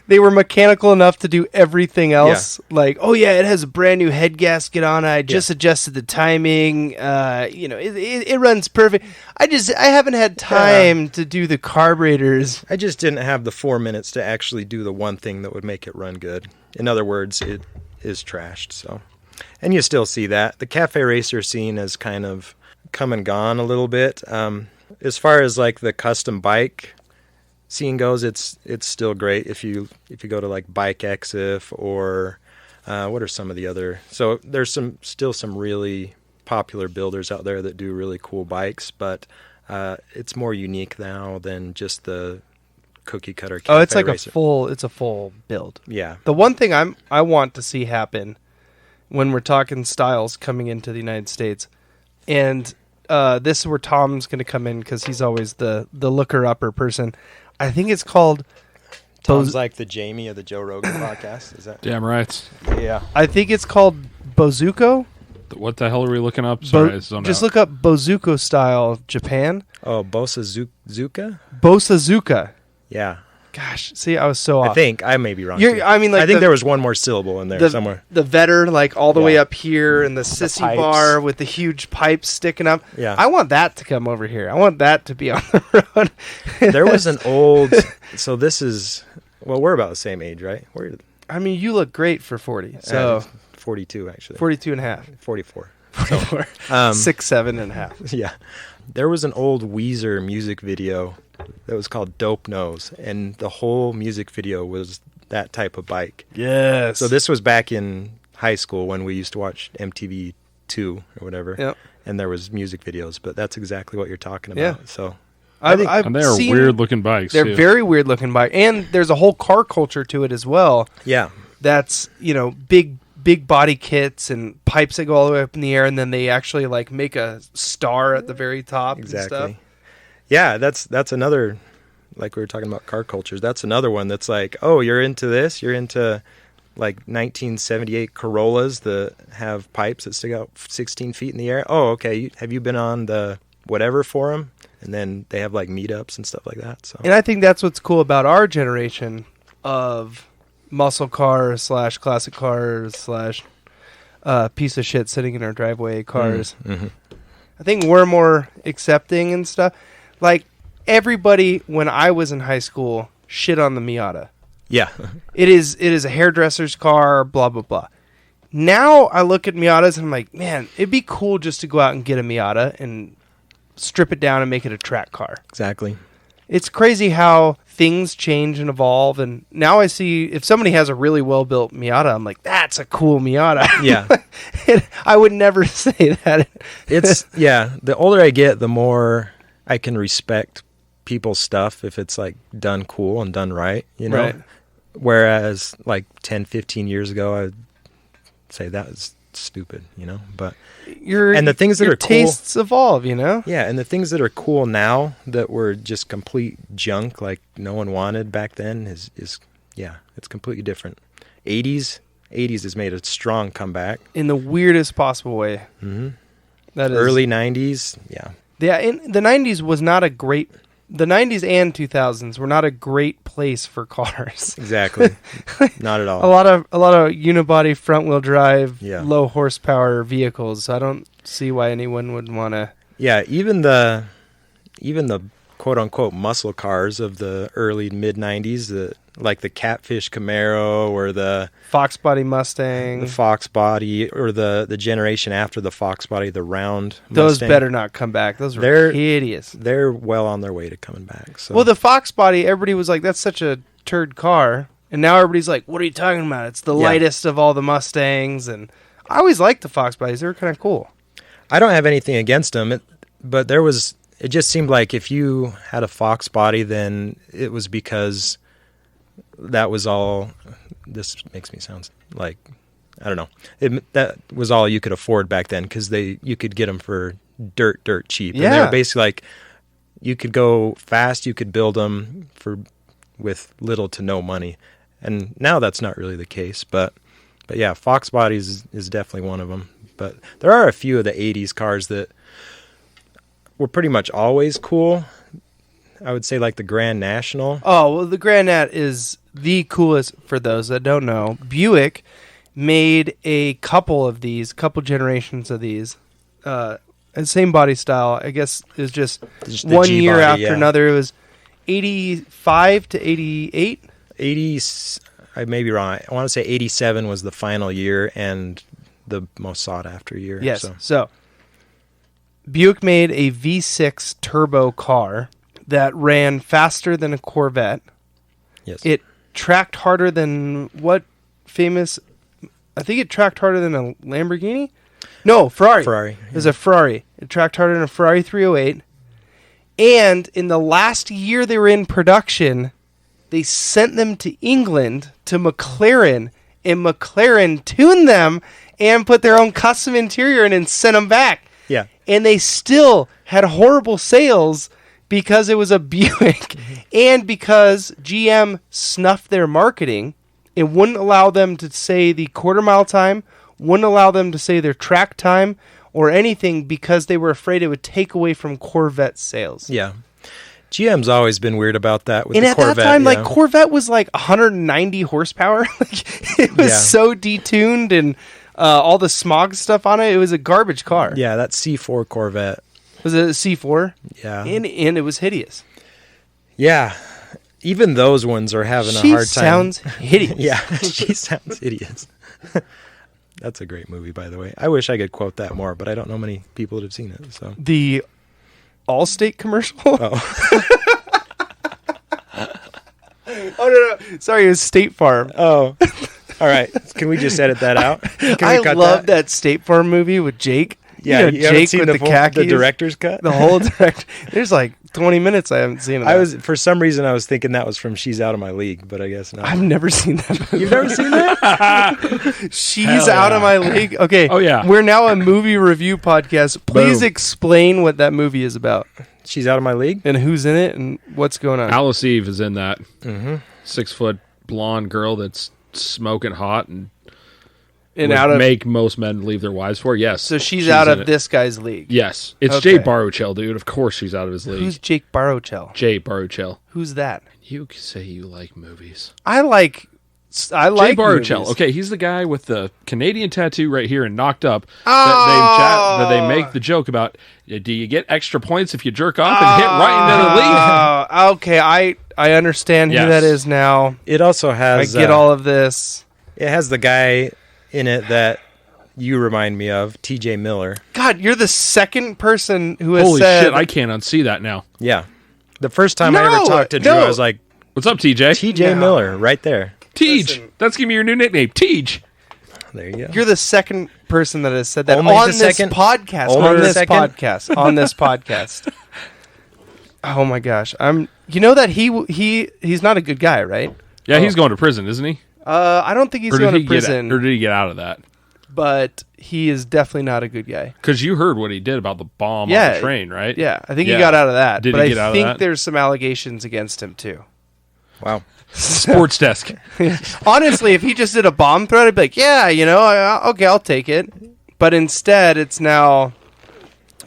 they were mechanical enough to do everything else. Yeah. Like, oh yeah, it has a brand new head gasket on it. I just adjusted the timing. It runs perfect. I haven't had time to do the carburetors. I just didn't have the 4 minutes to actually do the one thing that would make it run good. In other words, it is trashed. So. And you still see that. The cafe racer scene has kind of come and gone a little bit. As far as like the custom bike scene goes, it's still great if you go to like Bike Exif or what are some of the other. So there's still some really popular builders out there that do really cool bikes, but it's more unique now than just the cookie cutter cafe it's like racer. It's a full build. Yeah. The one thing I want to see happen when we're talking styles coming into the United States. And this is where Tom's going to come in because he's always the looker-upper person. I think it's called... Tom's like the Jamie of the Joe Rogan podcast. Is that? Damn right. Yeah. I think it's called Bozuko. What the hell are we looking up? Sorry, just look up Bozuko style Japan. Oh, Bosazuka? Bosazuka. Yeah. Gosh, see, I was so off. I think I may be wrong. You're, too. I mean, like I think there was one more syllable in there somewhere. The vetter, like all the way Yeah. up here, and the sissy pipes. bar with the huge pipes sticking up. Yeah. I want that to come over here. I want that to be on the road. There was an old. So this is. Well, we're about the same age, right? We're I mean, you look great for 40. So 42 actually. 42 and a half. 44. 6, 7 and a half. Yeah. There was an old Weezer music video that was called Dope Nose, and the whole music video was that type of bike. Yes. So this was back in high school when we used to watch MTV2 or whatever. Yep. And there was music videos, but that's exactly what you're talking about. Yeah. So I've And they're seen, weird looking bikes. They're too. very weird looking bike, and there's a whole car culture to it as well. yeah. That's big body kits and pipes that go all the way up in the air, and then they actually like make a star at the very top. Exactly. And stuff. Yeah, that's another, like we were talking about car cultures. That's another one that's like, oh, you're into this? You're into like 1978 Corollas that have pipes that stick out 16 feet in the air. Oh, okay. Have you been on the whatever forum? And then they have like meetups and stuff like that. So And I think that's what's cool about our generation of muscle cars / classic cars / piece of shit sitting in our driveway cars. Mm-hmm. I think we're more accepting and stuff. Like everybody when I was in high school shit on the Miata. yeah, It is a hairdresser's car, blah blah blah. Now I look at Miatas and I'm like, man, it'd be cool just to go out and get a Miata and strip it down and make it a track car. exactly. It's crazy how things change and evolve, and now I see if somebody has a really well-built Miata, I'm like, that's a cool Miata. Yeah. I would never say that. It's the older I get, the more I can respect people's stuff if it's like done cool and done right, you know. Right. Whereas like 10, 15 years ago, I'd say that was stupid, you know. But and the things that your are cool, tastes evolve, you know. yeah, and the things that are cool now that were just complete junk, like no one wanted back then, is it's completely different. 80s has made a strong comeback. In the weirdest possible way. Mm-hmm. That is Early 90s, yeah. Yeah, in the 90s was not a great. The 90s and 2000s were not a great place for cars. Exactly. Not at all. A lot of unibody front wheel drive, Yeah. low horsepower vehicles. I don't see why anyone would want to. Yeah, even the quote unquote muscle cars of the early mid 90s, like the Catfish Camaro or the Fox body Mustang. Fox body, or the generation after the Fox body, the round Those Mustang. better not come back. Those were They're- hideous. They're well on their way to coming back. So Well, the Fox body, everybody was like, that's such a turd car. And now everybody's like, what are you talking about? It's the Yeah. lightest of all the Mustangs. And I always liked the Fox bodies. They were kind of cool. I don't have anything against them, but it just seemed like if you had a Fox body, then it was because that was all. This makes me sound like, I don't know. That was all you could afford back then, because you could get them for dirt cheap. And they Yeah. were basically like, you could go fast, you could build them with little to no money. And now that's not really the case, but yeah, Fox bodies is definitely one of them. But there are a few of the 80s cars that were pretty much always cool. I would say like the Grand National. Oh, well, the Grand Nat is the coolest for those that don't know. Buick made a couple generations of these. And same body style. I guess it was just The one G year body, after yeah. another. It was 85 to 88. 80s, I may be wrong. I want to say 87 was the final year and the most sought after year. Yes. So Buick made a V6 turbo car that ran faster than a Corvette. Yes. It tracked harder than what famous? I think it tracked harder than a Lamborghini. No, Ferrari. Ferrari. It was a Ferrari. It tracked harder than a Ferrari 308. And in the last year they were in production, they sent them to England to McLaren, and McLaren tuned them and put their own custom interior in and sent them back. Yeah. And they still had horrible sales because it was a Buick and because GM snuffed their marketing. It wouldn't allow them to say the quarter mile time, wouldn't allow them to say their track time or anything because they were afraid it would take away from Corvette sales. Yeah. GM's always been weird about that with And the at Corvette. that time, yeah. like Corvette was like 190 horsepower. Like, it was so detuned, and all the smog stuff on it. It was a garbage car. Yeah, that C4 Corvette. Was it a C4? Yeah. And it was hideous. Yeah. Even those ones are having a hard time. Sounds hideous. Yeah, she sounds hideous. That's a great movie, by the way. I wish I could quote that more, but I don't know many people that have seen it. So The Allstate commercial. Oh. Oh no! Sorry, it was State Farm. Oh. All right. Can we just edit that out? Can we I cut love that State Farm movie with Jake. Yeah, you know, Jake seen with the full, khakis. the director's cut? The whole direct. There's like 20 minutes I haven't seen of that. For some reason I was thinking that was from She's Out of My League, but I guess not. I've never seen that movie. You've never seen that? She's out of my league. Okay. Oh, yeah. We're now a movie review podcast. Please Boom. explain what that movie is about She's Out of My League? and who's in it and what's going on. Alice Eve is in that. Mm-hmm. 6-foot blonde girl that's smoking hot and And would out of make most men leave their wives for. Yes. so she's out in of it. this guy's league. Yes. It's Okay. Jay Baruchel, dude. Of course she's out of his league. Who's Jake Baruchel? Jay Baruchel. Who's that? You can say you like movies. I like Jay movies. Baruchel. Okay, he's the guy with the Canadian tattoo right here and knocked up Oh! that they make the joke about. Do you get extra points if you jerk off and hit right into the league? Oh, okay. I understand who Yes. that is now. It also I has get all of this. it has the guy in it that you remind me of, TJ Miller. God, you're the second person who has Holy said. shit, I can't unsee that now. Yeah. The first time I No, ever talked to Drew, no. I was like, What's up, TJ? TJ No. Miller, right there. Tej. Listen. That's gonna be your new nickname, Tej. There you go. You're the second person that has said that Only on the this second? podcast. Only On the this second? podcast. On this podcast. Oh my gosh! You know that he's not a good guy, right? Yeah, he's going to prison, isn't he? I don't think he's Or did going he to prison, or did he get out of that? but he is definitely not a good guy. Because you heard what he did about the bomb on Yeah. the train, right? Yeah, I think Yeah. he got out of that. Did but he get I out of think that? there's some allegations against him too. Wow. Sports desk. Honestly, if he just did a bomb threat, I'd be like, yeah, okay, I'll take it. But instead, it's now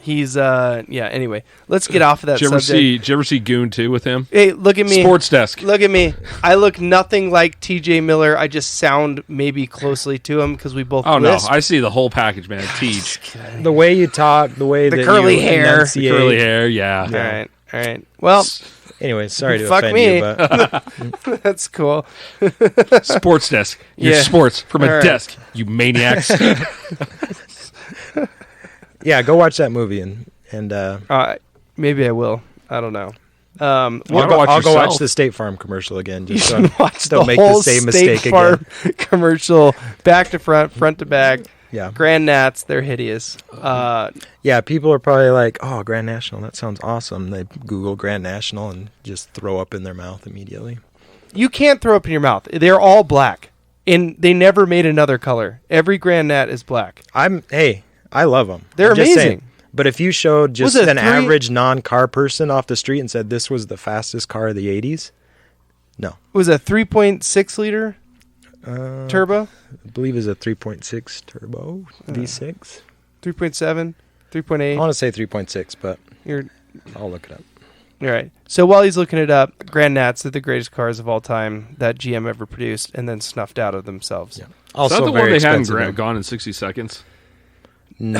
he's Anyway, let's get off of that subject. Did you ever see Goon 2 with him? Hey, look at me. Sports desk. Look at me. I look nothing like TJ Miller. I just sound maybe closely to him because we both Oh no, lisp. I see the whole package, man. Tej. The way you talk, the way The that curly you hair. enunciate. Curly hair, yeah. All right. Well, Anyway, sorry to Fuck offend me. you, but that's cool. Sports desk. Your Yeah. sports from a All right. desk, you maniacs. yeah, go watch that movie and Maybe I will. I don't know. Well, I'll go watch yourself. the State Farm commercial again. You Just so should watch don't the make whole the same State mistake Farm again. commercial, back to front, front to back. Yeah. Grand Nats, they're hideous. Yeah, people are probably like, "Oh, Grand National, that sounds awesome." They Google Grand National and just throw up in their mouth immediately. You can't throw up in your mouth. They're all black, and they never made another color. Every Grand Nat is black. I love them. They're I'm just amazing. saying. But if you showed just Was it an average non-car person off the street and said this was the fastest car of the '80s, no, It was a 3.6 liter turbo, I believe it's a 3.6 turbo V6. 3.7, I 3.8. want to say 3.6, but You're I'll look it up. all right. So while he's looking it up, Grand Nats are the greatest cars of all time that GM ever produced, and then snuffed out of themselves. Yeah. Is Also that the one very they hadn't expensive. gone in 60 seconds? No,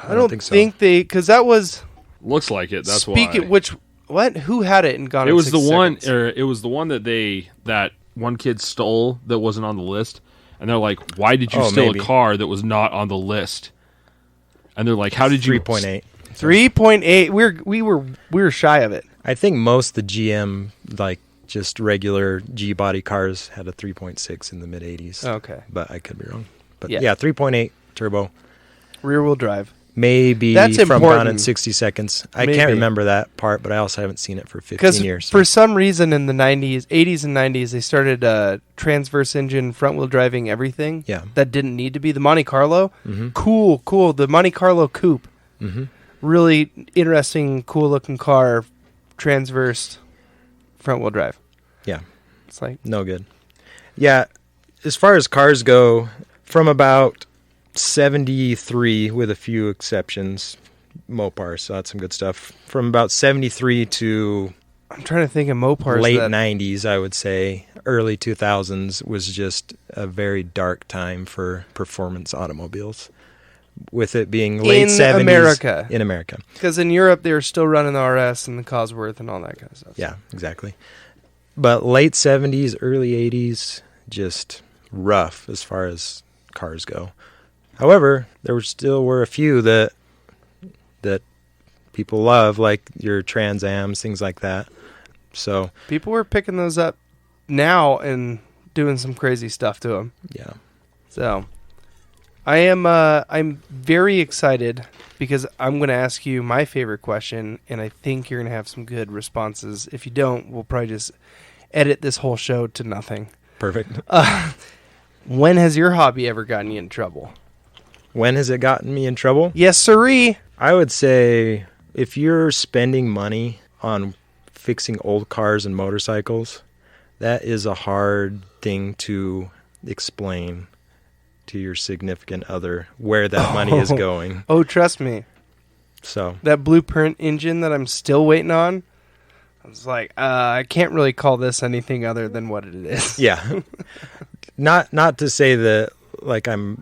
I don't think so. because that was Looks like it. That's why. Who had it and gone? It in was the 60 one, seconds? or it was the one that one kid stole that wasn't on the list, and they're like, "Why did you steal maybe. a car that was not on the list?" And they're like, "How did you?" 3.8. 3.8. We were shy of it. I think most of the GM like just regular G body cars had a 3.6 in the mid 80s. Okay. But I could be wrong. But Yeah. yeah, 3.8 turbo. Rear wheel drive. Maybe That's from important. gone in 60 seconds. I Maybe. can't remember that part, but I also haven't seen it for 15 Because years. for some reason in the 80s and 90s, they started transverse engine, front wheel driving everything. Yeah. That didn't need to be the Monte Carlo. Mm-hmm. Cool. The Monte Carlo Coupe. Mm-hmm. Really interesting, cool looking car, transverse, front wheel drive. Yeah. It's like No good. Yeah. As far as cars go, from about 73, with a few exceptions, Mopar, so that's some good stuff. From about 73 to I'm trying to think of Mopars. Late 90s, I would say. Early 2000s was just a very dark time for performance automobiles. With it being late in 70s. America. In America. Because in Europe, they were still running the RS and the Cosworth and all that kind of stuff. Yeah, exactly. But late 70s, early 80s, just rough as far as cars go. However, there still were a few that people love, like your Trans Ams, things like that. So people were picking those up now and doing some crazy stuff to them. yeah. So I'm very excited because I'm going to ask you my favorite question, and I think you're going to have some good responses. If you don't, we'll probably just edit this whole show to nothing. Perfect. When has your hobby ever gotten you in trouble? When has it gotten me in trouble? Yes, sirree. I would say if you're spending money on fixing old cars and motorcycles, that is a hard thing to explain to your significant other where that money is going. Oh, trust me. So That blueprint engine that I'm still waiting on, I was like, I can't really call this anything other than what it is. yeah, not to say that like my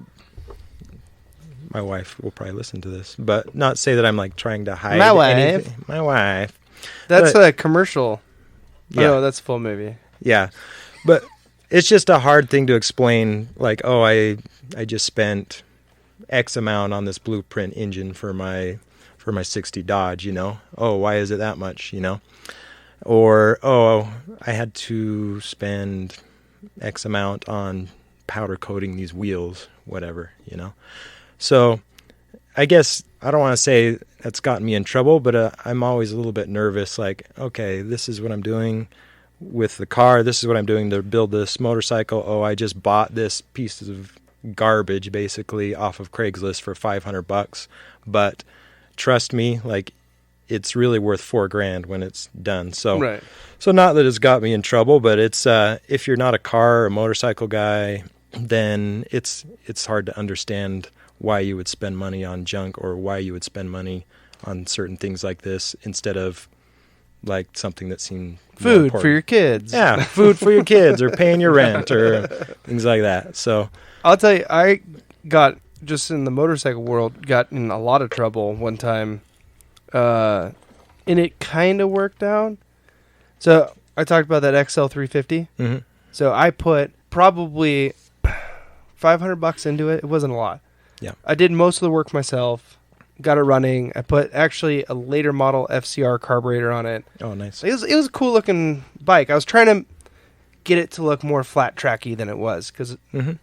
wife will probably listen to this, but not say that I'm like trying to hide My wife. anything. My wife. That's But- a commercial. Yeah. Oh, that's a full movie. Yeah, but it's just a hard thing to explain. Like, oh, I just spent X amount on this blueprint engine for my 60 Dodge. Oh, why is it that much? Or oh, I had to spend X amount on powder coating these wheels, whatever. So I guess I don't want to say that's gotten me in trouble, but I'm always a little bit nervous. Like, okay, this is what I'm doing with the car. This is what I'm doing to build this motorcycle. Oh, I just bought this piece of garbage basically off of Craigslist for $500. But trust me, like it's really worth $4,000 when it's done. So, Right. So not that it's got me in trouble, but it's if you're not a car or motorcycle guy, then it's hard to understand why you would spend money on junk or why you would spend money on certain things like this instead of like something that seemed more Food important. for your kids. Yeah, food for your kids or paying your rent or things like that. So I'll tell you, I got, just in the motorcycle world, got in a lot of trouble one time. And it kind of worked out. So I talked about that XL350. mm-hmm. So I put probably $500 into it. It wasn't a lot. Yeah. I did most of the work myself. Got it running. I put actually a later model FCR carburetor on it. Oh, nice. It was a cool looking bike. I was trying to get it to look more flat tracky than it was because Mm-hmm.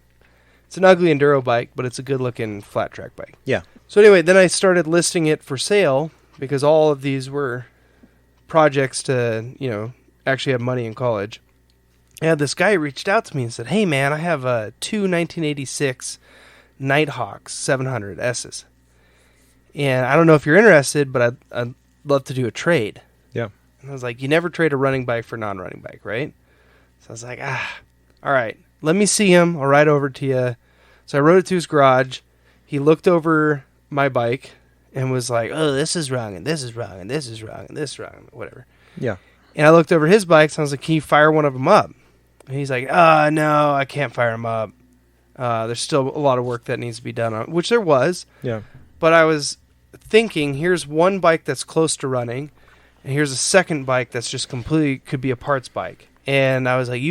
it's an ugly enduro bike, but it's a good looking flat track bike. Yeah. So anyway, then I started listing it for sale because all of these were projects to, actually have money in college. And this guy reached out to me and said, "Hey man, I have two 1986 Nighthawks 700 S's. And I don't know if you're interested, but I'd love to do a trade." Yeah. And I was like, "You never trade a running bike for a non-running bike, right?" So I was like, all right, let me see him. I'll ride over to you. So I rode it to his garage. He looked over my bike and was like, "Oh, this is wrong, and this is wrong, and this is wrong, and this is wrong," whatever. Yeah. And I looked over his bikes, and I was like, "Can you fire one of them up?" And he's like, "No, I can't fire them up. There's still a lot of work that needs to be done on," which there was. Yeah. But I was thinking, here's one bike that's close to running, and here's a second bike that's just completely could be a parts bike. And I was like,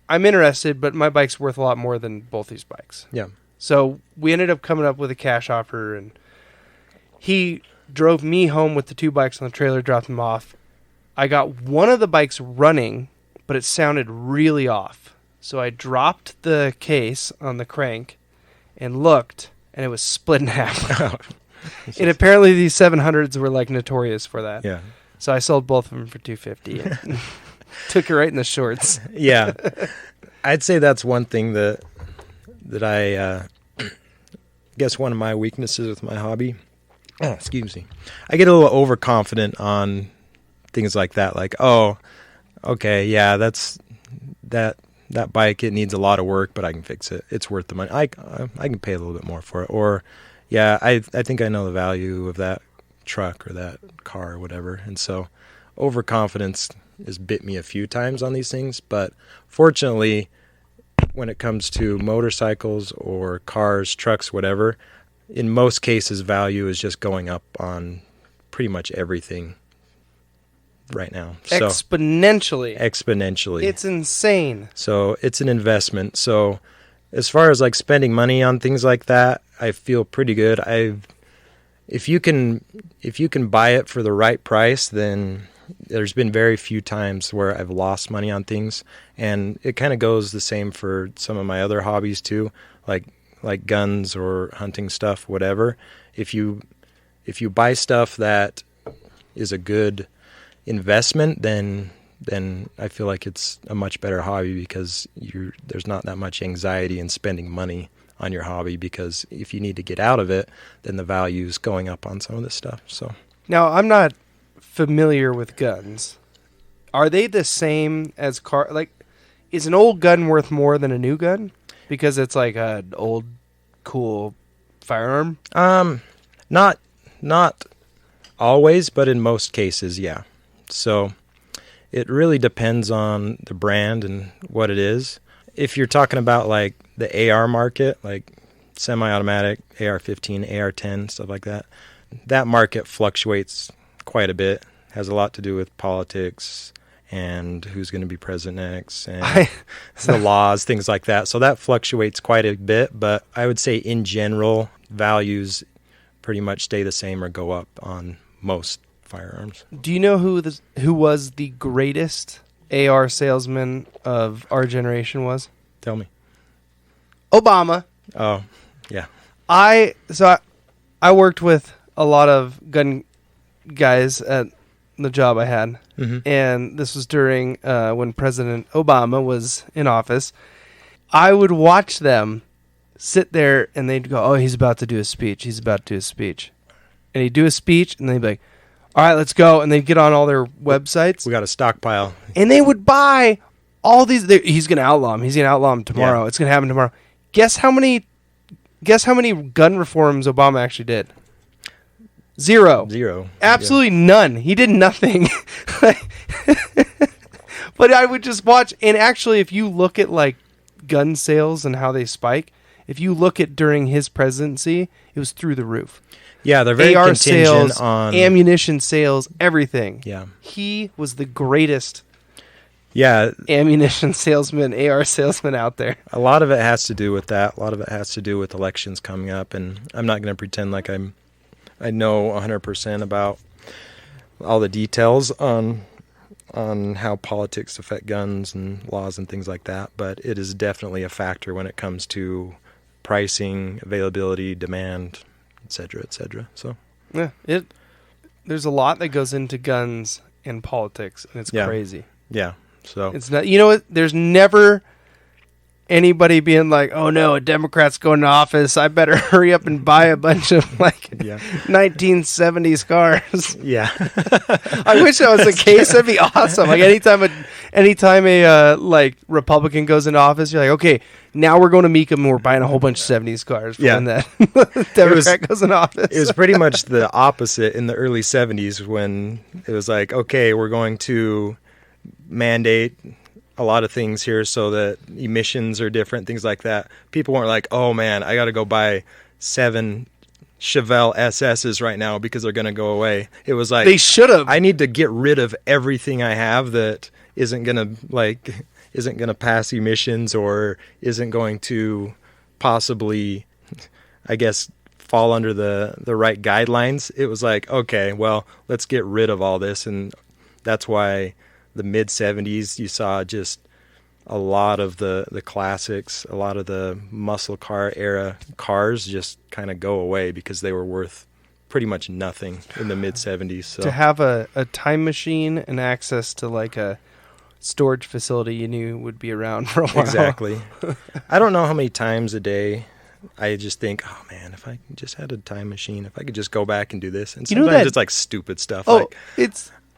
I'm interested, but my bike's worth a lot more than both these bikes. Yeah. So we ended up coming up with a cash offer, and he drove me home with the two bikes on the trailer, dropped them off. I got one of the bikes running, but it sounded really off. So I dropped the case on the crank and looked, and it was split in half. And apparently these 700s were like notorious for that. Yeah. So I sold both of them for $250 and took it right in the shorts. Yeah. I'd say that's one thing that I guess one of my weaknesses with my hobby. Oh, excuse me. I get a little overconfident on things like that. Like, oh, okay, yeah, that's that bike. It needs a lot of work, but I can fix it. It's worth the money. I can pay a little bit more for it. Or, yeah, I think I know the value of that truck or that car or whatever. And so overconfidence has bit me a few times on these things, but fortunately, when it comes to motorcycles or cars, trucks, whatever, in most cases, value is just going up on pretty much everything right now. So, exponentially. It's insane. So it's an investment. So as far as like spending money on things like that, I feel pretty good. If you can buy it for the right price, then there's been very few times where I've lost money on things, and it kind of goes the same for some of my other hobbies too, like guns or hunting stuff, whatever. If you buy stuff that is a good investment, then I feel like it's a much better hobby, because there's not that much anxiety in spending money on your hobby, because if you need to get out of it, then the value's going up on some of this stuff. So now, I'm not familiar with guns. Are they the same as car? Like, is an old gun worth more than a new gun because it's like an old cool firearm? Not always, but in most cases, yeah. So it really depends on the brand and what it is. If you're talking about like the AR market, like semi-automatic, AR-15, AR-10, stuff like that, that market fluctuates quite a bit. Has a lot to do with politics and who's going to be president next and the laws, things like that. So that fluctuates quite a bit, but I would say in general, values pretty much stay the same or go up on most firearms. Do you know who was the greatest AR salesman of our generation was? Tell me. Obama. Oh, yeah. I worked with a lot of gun guys at the job I had, and this was during when President Obama was in office. I would watch them sit there, and they'd go, "Oh, he's about to do a speech. He's about to do a speech," and he'd do a speech, and they'd be like, "All right, let's go," and they'd get on all their websites. We got a stockpile, and they would buy all these. He's going to outlaw him. He's going to outlaw him tomorrow. Yeah. It's going to happen tomorrow. Guess how many gun reforms Obama actually did? Zero. Absolutely none. He did nothing. But I would just watch. And actually, if you look at like gun sales and how they spike, if you look at during his presidency, it was through the roof. Yeah, they're very AR contingent sales, on ammunition sales, everything. Yeah. He was the greatest ammunition salesman, AR salesman out there. A lot of it has to do with that. A lot of it has to do with elections coming up, and I'm not going to pretend like I know 100% about all the details on how politics affect guns and laws and things like that, but it is definitely a factor when it comes to pricing, availability, demand, et cetera. So yeah, there's a lot that goes into guns and politics, and it's crazy. Yeah. So it's not. You know what? There's never anybody being like, "Oh no, a Democrat's going to office. I better hurry up and buy a bunch of 1970s cars." Yeah. I wish that was the case. That'd be awesome. Like anytime a like Republican goes into office, you're like, okay, now we're going to Mecum and we're buying a whole bunch of 70s cars. When that Democrat goes in office. It was pretty much the opposite in the early 70s when it was like, okay, we're going to mandate a lot of things here so that emissions are different, things like that. People weren't like, oh man, I got to go buy 7 Chevelle SS's right now because they're going to go away. It was like, they should have. I need to get rid of everything I have that isn't going to pass emissions or isn't going to possibly, I guess, fall under the right guidelines. It was like, okay, well, let's get rid of all this. And that's why the mid-70s, you saw just a lot of the classics, a lot of the muscle car era cars just kind of go away because they were worth pretty much nothing in the mid-70s. So. To have a time machine and access to like a storage facility you knew would be around for a while. Exactly. I don't know how many times a day I just think, oh man, if I just had a time machine, if I could just go back and do this. And sometimes it's like stupid stuff. Oh, like,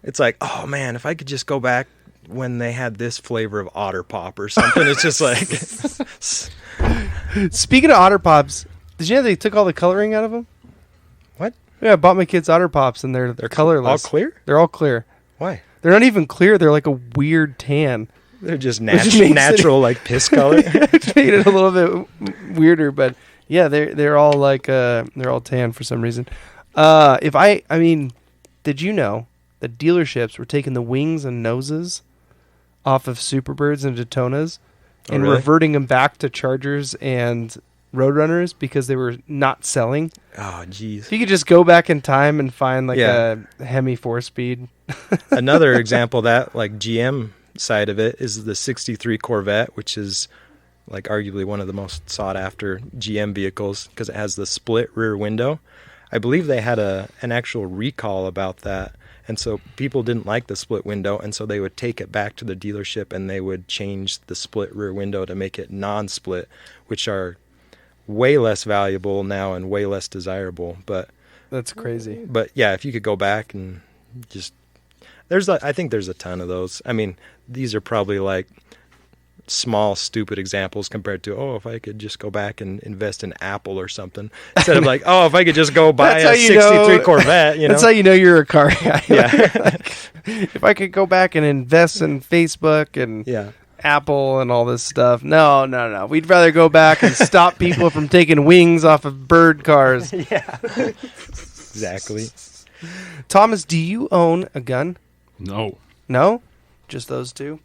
it's like, oh man, if I could just go back when they had this flavor of Otter Pop or something. It's just like. Speaking of Otter Pops, did you know they took all the coloring out of them? What? Yeah, I bought my kids Otter Pops and they're colorless. All clear? They're all clear. Why? They're not even clear. They're like a weird tan. They're just Which makes natural like piss color. Which made it a little bit weirder, but yeah, they're all like they're all tan for some reason. I mean, did you know that dealerships were taking the wings and noses off of Superbirds and Daytonas and really? reverting them back to Chargers and Roadrunners because they were not selling? Oh, jeez. So you could just go back in time and find like Yeah. a Hemi 4-speed. Another example of that, like GM side of it, is the 63 Corvette, which is like arguably one of the most sought after GM vehicles because it has the split rear window. I believe they had an actual recall about that. And so people didn't like the split window, and so they would take it back to the dealership and they would change the split rear window to make it non-split, which are way less valuable now and way less desirable. But That's crazy. But yeah, if you could go back and just I think there's a ton of those. I mean, these are probably like small, stupid examples compared to, if I could just go back and invest in Apple or something. Instead of like, if I could just go buy a 63 Corvette, That's how you know you're a car guy. Yeah. Like, if I could go back and invest in Facebook and Yeah. Apple and all this stuff. No. We'd rather go back and stop people from taking wings off of bird cars. Yeah. Exactly. Thomas, do you own a gun? No, No? Just those two?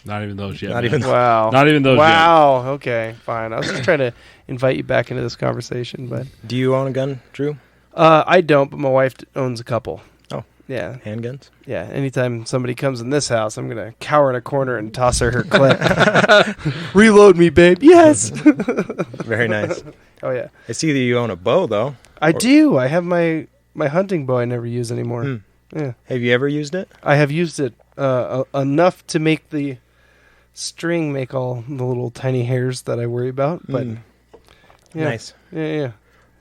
not even those yet. Not man. even- Wow. Not even those Wow. Okay, fine. I was just trying to invite you back into this conversation, but Do you own a gun, Drew? I don't, but my wife owns a couple. Oh. Yeah. Handguns? Yeah, anytime somebody comes in this house, I'm going to cower in a corner and toss her clip. Reload me, babe. Yes. Very nice. Oh, yeah. I see that you own a bow, though. I do. I have my hunting bow I never use anymore. Hmm. Yeah. Have you ever used it? I have used it enough to make the string make all the little tiny hairs that I worry about. But yeah. Nice. Yeah.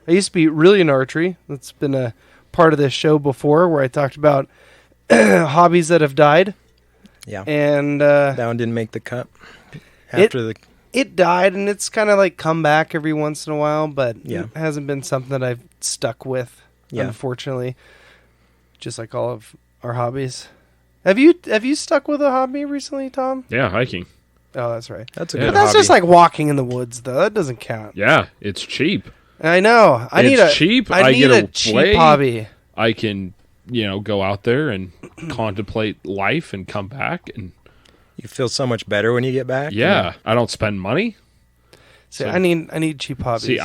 I used to be really into archery. That's been a part of this show before where I talked about hobbies that have died. Yeah. And That one didn't make the cut. it died, and it's kind of like come back every once in a while, but Yeah. it hasn't been something that I've stuck with, Yeah. unfortunately. Just like all of our hobbies. Have you stuck with a hobby recently, Tom? Yeah, hiking. Oh, that's right. That's a Yeah. good But that's hobby. just like walking in the woods, though. That doesn't count. Yeah, it's cheap. I know. I need It's cheap. I I need get a to cheap play. hobby. I can, go out there and contemplate life and come back. And You feel so much better when you get back. yeah, I don't spend money. See, So- I need cheap hobbies. See,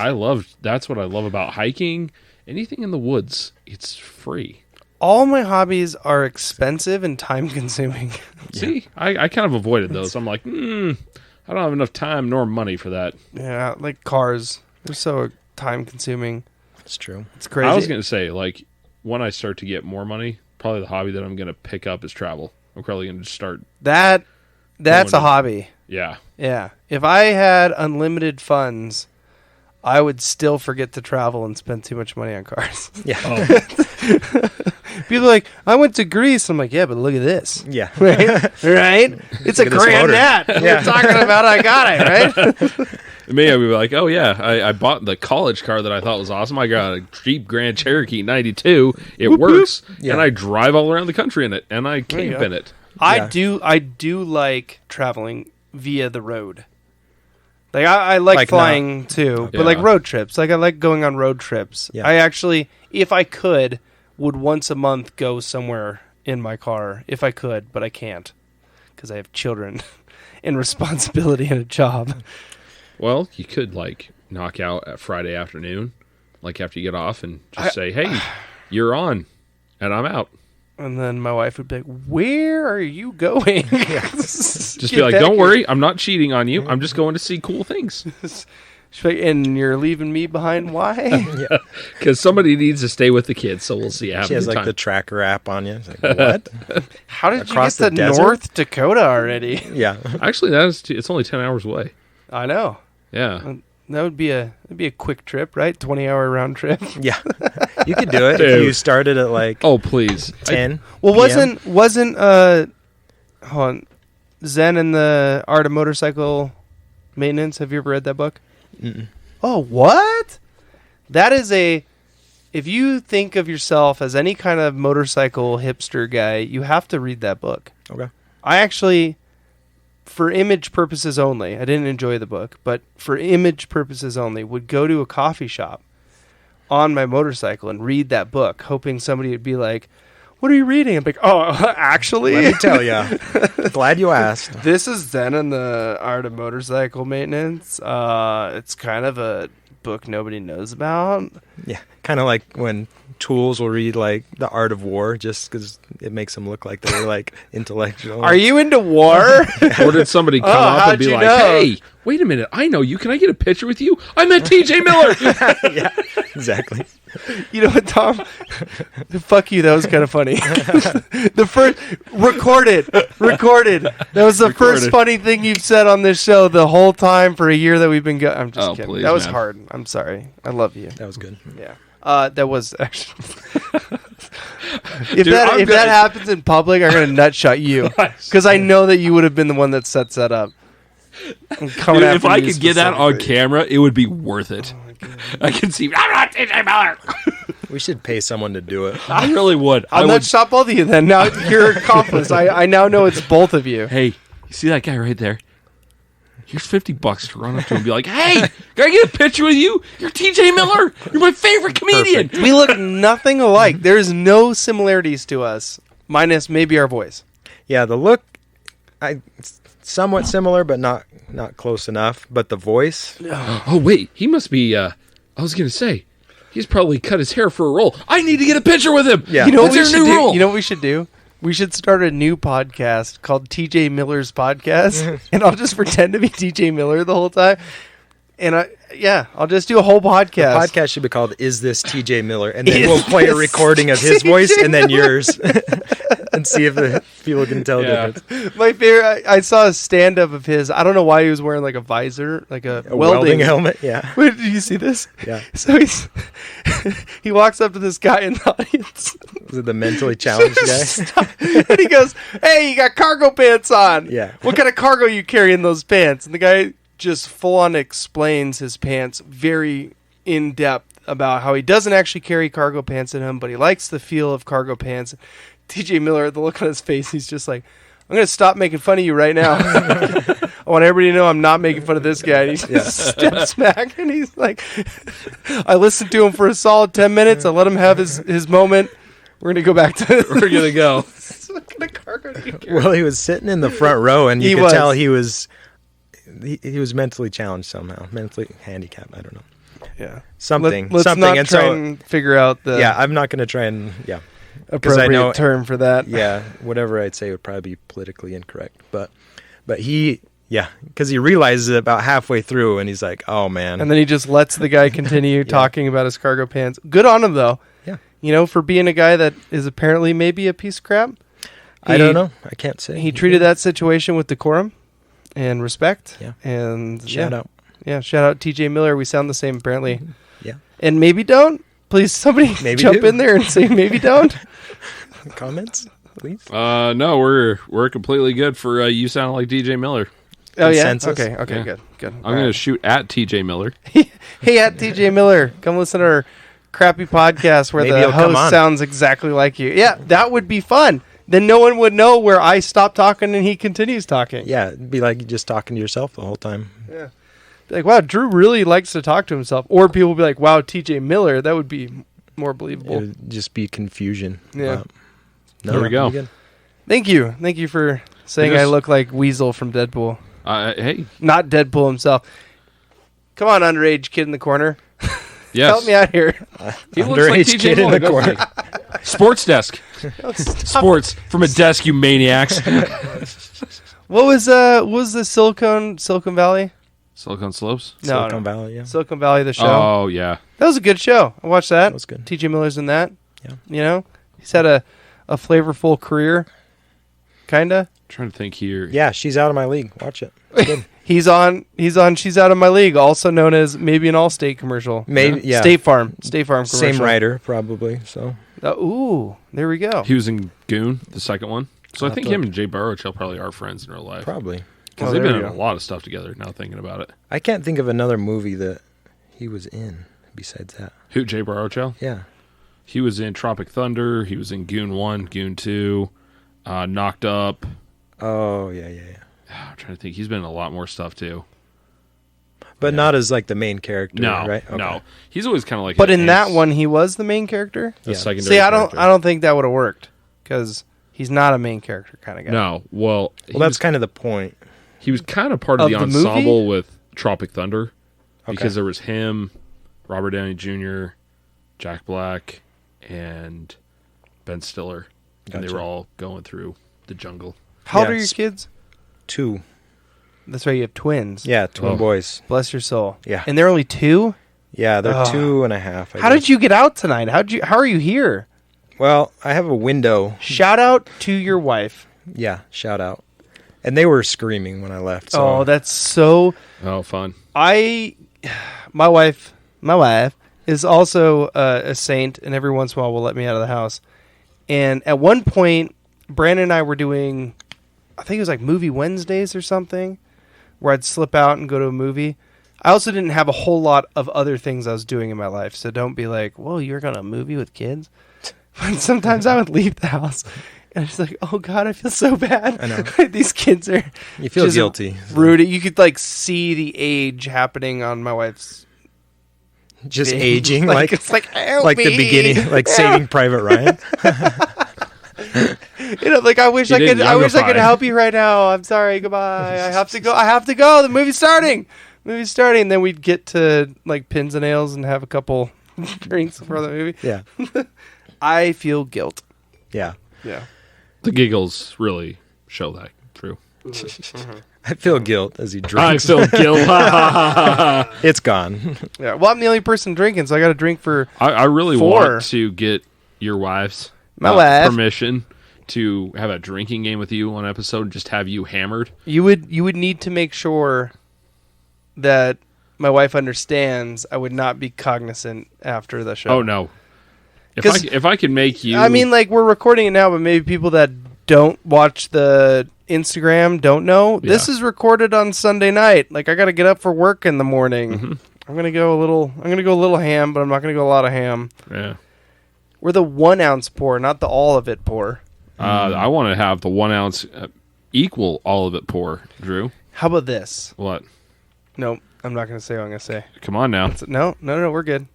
that's what I love about hiking. Anything in the woods, it's free. all my hobbies are expensive and time consuming. See, I kind of avoided those. I'm like, I don't have enough time nor money for that. Yeah, like cars. They're so time consuming. It's true. It's crazy. I was going to say, like, when I start to get more money, probably the hobby that I'm going to pick up is travel. I'm probably going to start, that's Going a hobby. yeah. Yeah. If I had unlimited funds, I would still forget to travel and spend too much money on cars. Yeah. Oh, People are like, I went to Greece. I'm like, yeah, but look at this. Yeah. Right? It's Look a at this grand motor. net. Yeah. We're talking about I got it, right? me, I would be like, oh, yeah, I bought the college car that I thought was awesome. I got a Jeep Grand Cherokee 92. It works. Yeah. And I drive all around the country in it. And I you camp go. in it. I Yeah. do like traveling via the road. Like I like Like flying too, but like Yeah. road trips. Like I like going on road trips. Yeah. I actually, if I could, would once a month go somewhere in my car if I could, but I can't because I have children and responsibility and a job. Well, you could, like, knock out at Friday afternoon, like after you get off, and just say, hey, you're on, and I'm out. And then my wife would be like, "Where are you going?" Just be like, don't worry, I'm not cheating on you. I'm just going to see cool things. She's like, and you're leaving me behind. Why? Because somebody needs to stay with the kids, so we'll see. She has like the tracker app on you. It's like, what? How did Across you get the to desert? North Dakota already? Yeah. Actually, it's only 10 hours away. I know. Yeah. That would be a quick trip, right? 20-hour round trip. Yeah. You could do it if Dude. you started at like Oh, please. 10. Well, PM. wasn't hold on, Zen and the Art of Motorcycle Maintenance? Have you ever read that book? Mm-mm. Oh, what? That is if you think of yourself as any kind of motorcycle hipster guy, you have to read that book. Okay. I actually, for image purposes only, I didn't enjoy the book, but for image purposes only, would go to a coffee shop on my motorcycle and read that book, hoping somebody would be like, "What are you reading?" I'm like, "Oh, actually, Let me tell you. Glad you asked. this is Zen and the Art of Motorcycle Maintenance. It's kind of a book nobody knows about." Yeah, kind of like when tools will read like The Art of War just because it makes them look like they're like intellectual. Are you into war? Or did somebody come up how'd and be you like, know? "Hey, wait a minute, I know you. Can I get a picture with you? I met TJ Miller." Yeah, exactly. You know what, Tom? Fuck you. That was kind of funny. The first recorded. That was the first funny thing you've said on this show the whole time for a year that we've been going. I'm just kidding. Please, that was man. hard. I'm sorry. I love you. That was good. Yeah. That was actually. If Dude, I'm that gonna- happens in public, I'm gonna nut shot you because I know that you would have been the one that sets that up. I'm coming Dude, after if I you could get that on specifically. camera, it would be worth it. I can see. I'm not TJ Miller. We should pay someone to do it. I really would. I I'll would. nut shot both of you then. Now you're accomplice. I now know it's both of you. Hey, you see that guy right there? Here's $50 to run up to him and be like, "Hey, can I get a picture with you? You're TJ Miller. You're my favorite comedian." We look nothing alike. There's no similarities to us, minus maybe our voice. Yeah, the look, it's somewhat similar, but not close enough. But the voice, Oh wait, he must be. I was gonna say, he's probably cut his hair for a role. I need to get a picture with him. Yeah. You know what What's we their should new do? rule? You know what we should do? We should start a new podcast called TJ Miller's Podcast, and I'll just pretend to be TJ Miller the whole time. And I'll just do a whole podcast. podcast should be called "Is This TJ Miller?" And then Is we'll play a this recording of his TJ voice and then yours, and see if the people can tell the Yeah. difference. My favorite. I saw a stand-up of his. I don't know why he was wearing like a visor, like a, A welding helmet, yeah. Wait, did you see this? Yeah. So he walks up to this guy in the audience. Was it the mentally challenged guy? And he goes, "Hey, you got cargo pants on. Yeah. What kind of cargo you carry in those pants?" And the guy just full on explains his pants very in depth about how he doesn't actually carry cargo pants in him, but he likes the feel of cargo pants. TJ Miller, the look on his face, he's just like, "I'm going to stop making fun of you right now. I want everybody to know I'm not making fun of this guy." And he just steps back and he's like, I listened to him for a solid 10 minutes. I let him have his moment. We're going to go back to We're gonna go. what kind of cargo do you carry? Well, he was sitting in the front row, and you He could was. tell he was mentally challenged somehow, mentally handicapped. I don't know, Yeah. something, Let's something. not And try so, and figure out the yeah, I'm not going to try and I appropriate know- term for that. yeah, whatever I'd say would probably be politically incorrect, but he, yeah, because he realizes it about halfway through, and he's like, "Oh man," And then he just lets the guy continue talking about his cargo pants. Good on him, though. Yeah. You know, for being a guy that is apparently maybe a piece of crap. I don't know, I can't say. He treated that situation with decorum and respect. Yeah. And Shout out. Yeah, shout out TJ Miller. We sound the same, apparently. Yeah. And maybe don't. Please, somebody Maybe jump do. in there and say maybe don't. Comments, please. No, we're completely good for you sounding like DJ Miller. Oh, yeah? Consensus? Okay, Yeah. good. I'm gonna shoot at TJ Miller. Hey, at TJ Miller, come listen to our crappy podcast where Maybe the he'll come host on. sounds exactly like you. Yeah, that would be fun. Then no one would know where I stop talking and he continues talking. Yeah, it'd be like just talking to yourself the whole time. Be like, wow, Drew really likes to talk to himself. Or people would be like, wow, TJ Miller, that would be more It believable. would just be confusion. Yeah. There we go. you're good. Thank you for saying It I is- look like Weasel from Deadpool. Hey, Not Deadpool himself. Come on, underage kid in the corner. yes. Help me out here. He looks like Underage TJ kid in Miller, the doesn't he? Sports desk. Sports from a desk, you maniacs. What was the Silicon Valley? Silicon Slopes. No, Silicon no. Valley, yeah. Silicon Valley, the show. Oh yeah. That was a good show. I watched that. That was good. TJ Miller's in that. Yeah. You know, he's had a flavorful career. Kinda. Trying to think here. Yeah, she's out of my league. Watch it. He's on She's Out of My League, also known as maybe an Allstate commercial. Maybe, yeah. State Farm commercial. Same writer, probably. So Ooh, there we go. He was in Goon, the second one. So I I'll think have to him and Jay Baruchel probably are friends in real life. probably. Because Oh, they've there been you in a go. lot of stuff together. Now thinking about it. I can't think of another movie that he was in besides that. Who? Jay Baruchel? Yeah. He was in Tropic Thunder. He was in Goon 1, Goon 2, Knocked Up. Oh, yeah. I'm trying to think. He's been in a lot more stuff, too. But not as, like, the main character, No, right? Okay. no. He's always kind of like... But in that one, he was the main character? The Yeah. secondary See, I character. don't think that would have worked, because he's not a main character kind of guy. No, well... Well, that's kind of the point. He was kind of part of the the ensemble movie? with Tropic Thunder. Okay. Because there was him, Robert Downey Jr., Jack Black, and Ben Stiller. And they Gotcha. were all going through the jungle. How old Yeah, are your it's- kids? 2. That's right, you have twins. Yeah, twin Oh. boys. Bless your soul. Yeah. And they're only 2? Yeah, they're Ugh. 2.5. How did you get out tonight? How are you here? Well, I have a window. Shout out to your wife. Yeah, shout out. And they were screaming when I left. So. Oh, that's so... Oh, fun. My wife is also a saint, and every once in a while will let me out of the house. And at one point, Brandon and I were doing, I think it was like movie Wednesdays or something, where I'd slip out and go to a movie. I also didn't have a whole lot of other things I was doing in my life, so don't be like, whoa, you're going to a movie with kids? But sometimes I would leave the house, and I'm just like, oh, God, I feel so bad. I know. These kids are You feel just guilty. rude. You could, like, see the age happening on my wife's Just thing. aging, like like it's like, help like me. the beginning, like Saving Private Ryan. You know, like I wish You I could. didn't I wish I could youngify. help you right now. I'm sorry. Goodbye. I have to go. I have to go. The movie's starting. Movie's starting. And then we'd get to like pins and nails and have a couple drinks before the movie. Yeah, I feel guilt. yeah. Yeah. The giggles really show that through. I feel guilt as he I drinks. feel guilt. It's gone. Yeah. Well, I'm the only person drinking, so I got to drink for. I really 4. want to get your wife's My wife. permission to have a drinking game with you on an episode and just have you hammered. You would need to make sure that my wife understands. I would not be cognizant after the show. Oh, no. 'Cause- If I can make you... I mean, like, we're recording it now, but maybe people that don't watch the Instagram don't know. Yeah. This is recorded on Sunday night. Like, I got to get up for work in the morning. Mm-hmm. I'm going to go a little ham, but I'm not going to go a lot of ham. Yeah. We're the 1 ounce pour, not the all of it pour. I want to have the 1 ounce equal all of it pour, Drew. How about this? What? No, I'm not going to say what I'm going to say. Come on now. No, we're good.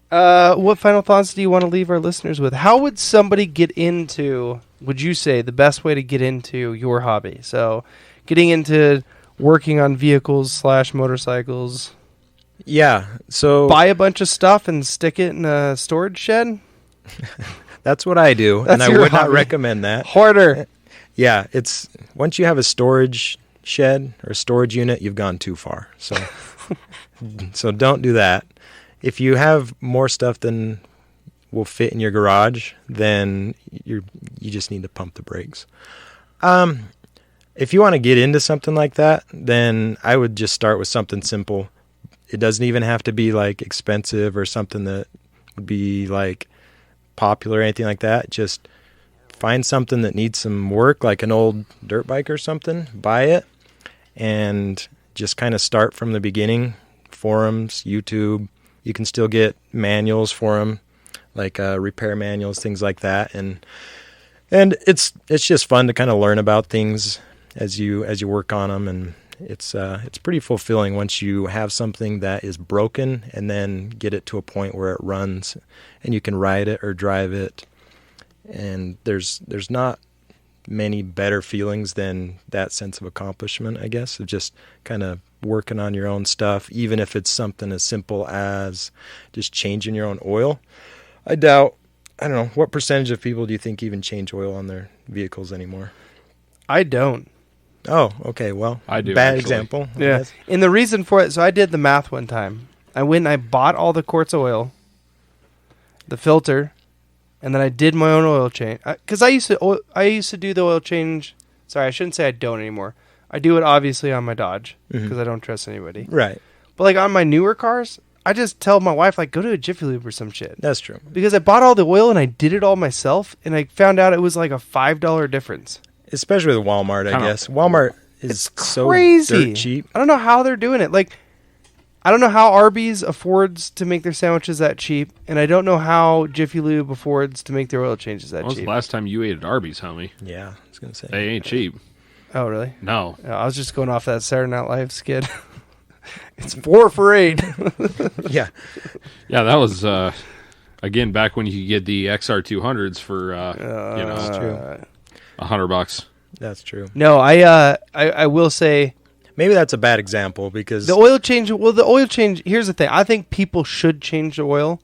What final thoughts do you want to leave our listeners with? How would somebody get into, would you say, the best way to get into your hobby? So, getting into working on vehicles / motorcycles, Yeah, so buy a bunch of stuff and stick it in a storage shed? that's what I do, and That's I your would not hobby. recommend that. Hoarder. Yeah, it's once you have a storage shed or storage unit, you've gone too far. So, so don't do that. If you have more stuff than will fit in your garage, then you just need to pump the brakes. If you want to get into something like that, then I would just start with something simple. It doesn't even have to be like expensive or something that would be like popular or anything like that. Just find something that needs some work, like an old dirt bike or something, buy it, and just kind of start from the beginning. Forums, YouTube, you can still get manuals for them, like repair manuals, things like that, and it's just fun to kind of learn about things as you work on them, and it's pretty fulfilling once you have something that is broken and then get it to a point where it runs and you can ride it or drive it. And there's not many better feelings than that sense of accomplishment, I guess, of just kind of working on your own stuff, even if it's something as simple as just changing your own oil. I don't know, what percentage of people do you think even change oil on their vehicles anymore? I don't. Oh, okay, well, I do, bad actually. example. I Yeah. guess. And the reason for it, so I did the math one time. I went and I bought all the quarts of oil, the filter, and then I did my own oil change. Because I used to do the oil change. Sorry, I shouldn't say I don't anymore. I do it obviously on my Dodge because I don't trust anybody. Right, But like on my newer cars, I just tell my wife, like, go to a Jiffy Lube or some shit. that's true. Because I bought all the oil and I did it all myself, and I found out it was like a $5 difference. Especially with Walmart, I Kinda- guess. Walmart is It's so crazy. dirt cheap. I don't know how they're doing it. Like, I don't know how Arby's affords to make their sandwiches that cheap, and I don't know how Jiffy Lube affords to make their oil changes that When was cheap. the last time you ate at Arby's, homie? Yeah, I was gonna say They ain't cheap. Oh, really? No. I was just going off that Saturday Night Live skit. It's 4 for $8. Yeah, Yeah, that was again back when you could get the XR200s for that's true. $100. That's true. No, I will say Maybe that's a bad example because the oil change. Well, the oil change. Here's the thing. I think people should change the oil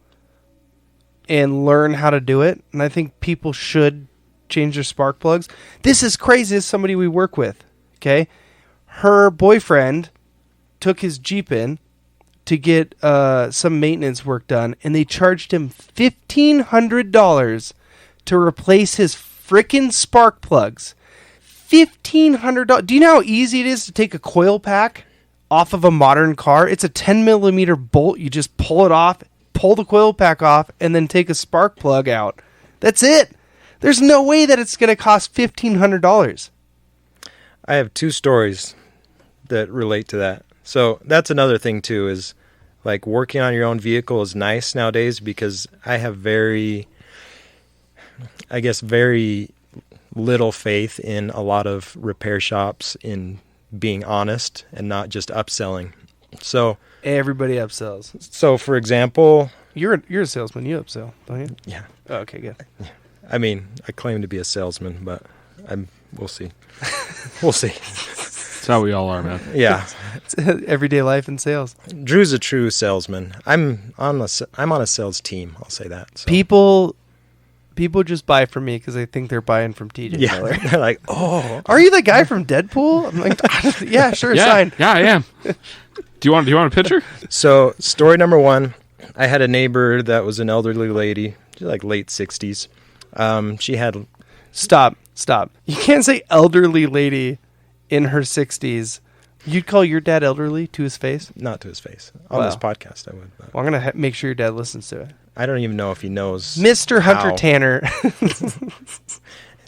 and learn how to do it, and I think people should change their spark plugs. This is crazy. This is somebody we work with. Okay, her boyfriend took his Jeep in to get some maintenance work done, and they charged him $1,500 to replace his frickin' spark plugs. $1,500. Do you know how easy it is to take a coil pack off of a modern car? It's a 10 millimeter bolt. You just pull it off, pull the coil pack off, and then take a spark plug out. That's it. There's no way that it's going to cost $1,500. I have 2 stories that relate to that. So that's another thing too, is like working on your own vehicle is nice nowadays because I have very little faith in a lot of repair shops in being honest and not just upselling. So Everybody upsells. So for example, You're a salesman. You upsell, don't you? yeah, Oh, okay, good. I mean, I claim to be a salesman, but we'll see. We'll see. That's how we all are, man. Yeah. It's everyday life in sales. Drew's a true salesman. I'm on a sales team. I'll say that. So. People just buy from me because they think they're buying from TJ Yeah. Miller. They're like, oh, Are you the guy from Deadpool? I'm like, yeah, sure, sign. Yeah, I am. Do you want a picture? So story number 1, I had a neighbor that was an elderly lady, she's like late 60s. She had Stop. You can't say elderly lady in her 60s. You'd call your dad elderly to his face? not to his face on this Wow. podcast. I would. But Well, I'm going to make sure your dad listens to it. I don't even know if he knows. Mr. Hunter how. Tanner.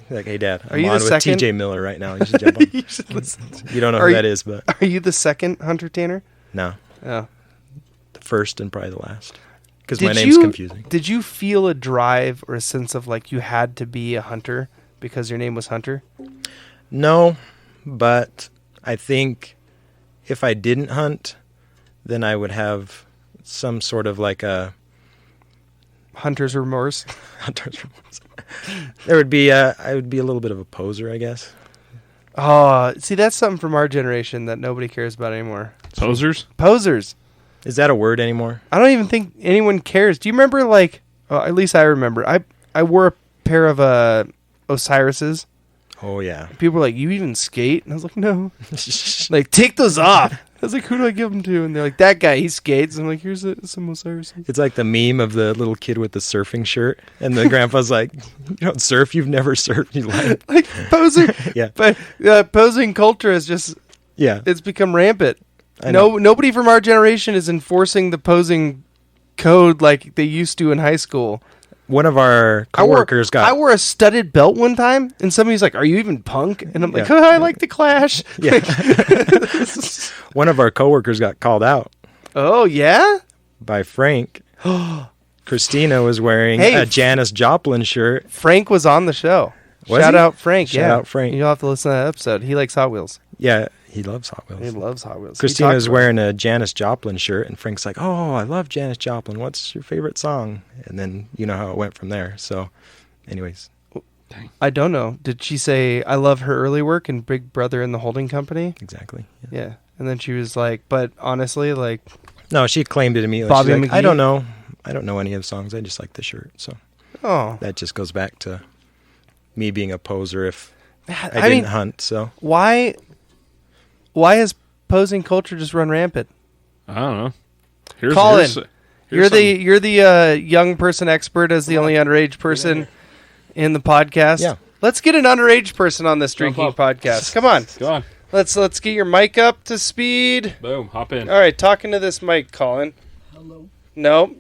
Like, hey, Dad, Are I'm you on the with second? TJ Miller right now. You should jump on. You should listen. You don't know Are who you- that is, but Are you the second Hunter Tanner? no, Oh. the first and probably the last. Because my Did name's you- confusing. Did you feel a drive or a sense of like you had to be a hunter because your name was Hunter? No, but I think if I didn't hunt, then I would have some sort of like a Hunter's remorse. hunter's remorse. There would be I would be a little bit of a poser, I guess. Oh, see, that's something from our generation that nobody cares about anymore. Posers? Posers. Is that a word anymore? I don't even think anyone cares. Do you remember, like, at least I remember, I wore a pair of Osiris's. Oh yeah. People were like, you even skate? And I was like, no. Like, take those off. I was like, who do I give them to? And they're like, that guy, he skates. I'm like, here's some Osiris's. It's like the meme of the little kid with the surfing shirt, and the grandpa's like, "You don't surf? You've never surfed? You like?" Like, posing. Yeah. But posing culture is just, Yeah. it's become rampant. I know. Nobody from our generation is enforcing the posing code like they used to in high school. One of our coworkers I got wore a studded belt one time, and somebody's like, "Are you even punk?" And I'm like, Yeah. "Oh, I like the Clash." yeah. One of our coworkers got called out Oh yeah. by Frank. Christina was wearing Hey. a Janis Joplin shirt. Frank was on the show. Was Shout he? out Frank. Shout yeah. out Frank. You'll have to listen to that episode. He likes Hot Wheels. Yeah, he loves Hot Wheels. He loves Hot Wheels. He Christina talks was about wearing a Janis Joplin shirt, and Frank's like, "Oh, I love Janis Joplin. What's your favorite song?" And then you know how it went from there. So, anyways, it. I don't know. Did she say I love her early work and Big Brother in the Holding Company? exactly. Yeah. Yeah. And then she was like, "But honestly, like, No, she claimed it immediately. Bobby She's like, McGee? I don't know. I don't know any of the songs. I just like the shirt. So oh, that just goes back to me being a poser if I I didn't mean, hunt. So why has posing culture just run rampant?" I don't know. Here's Colin, here's You're the young person expert as the only underage person in the podcast. Yeah. Let's get an underage person on this drinking up. podcast. Come on. Go on. Let's get your mic up to speed. Boom. Hop in. All right, talking to this mic, Colin. Hello. No.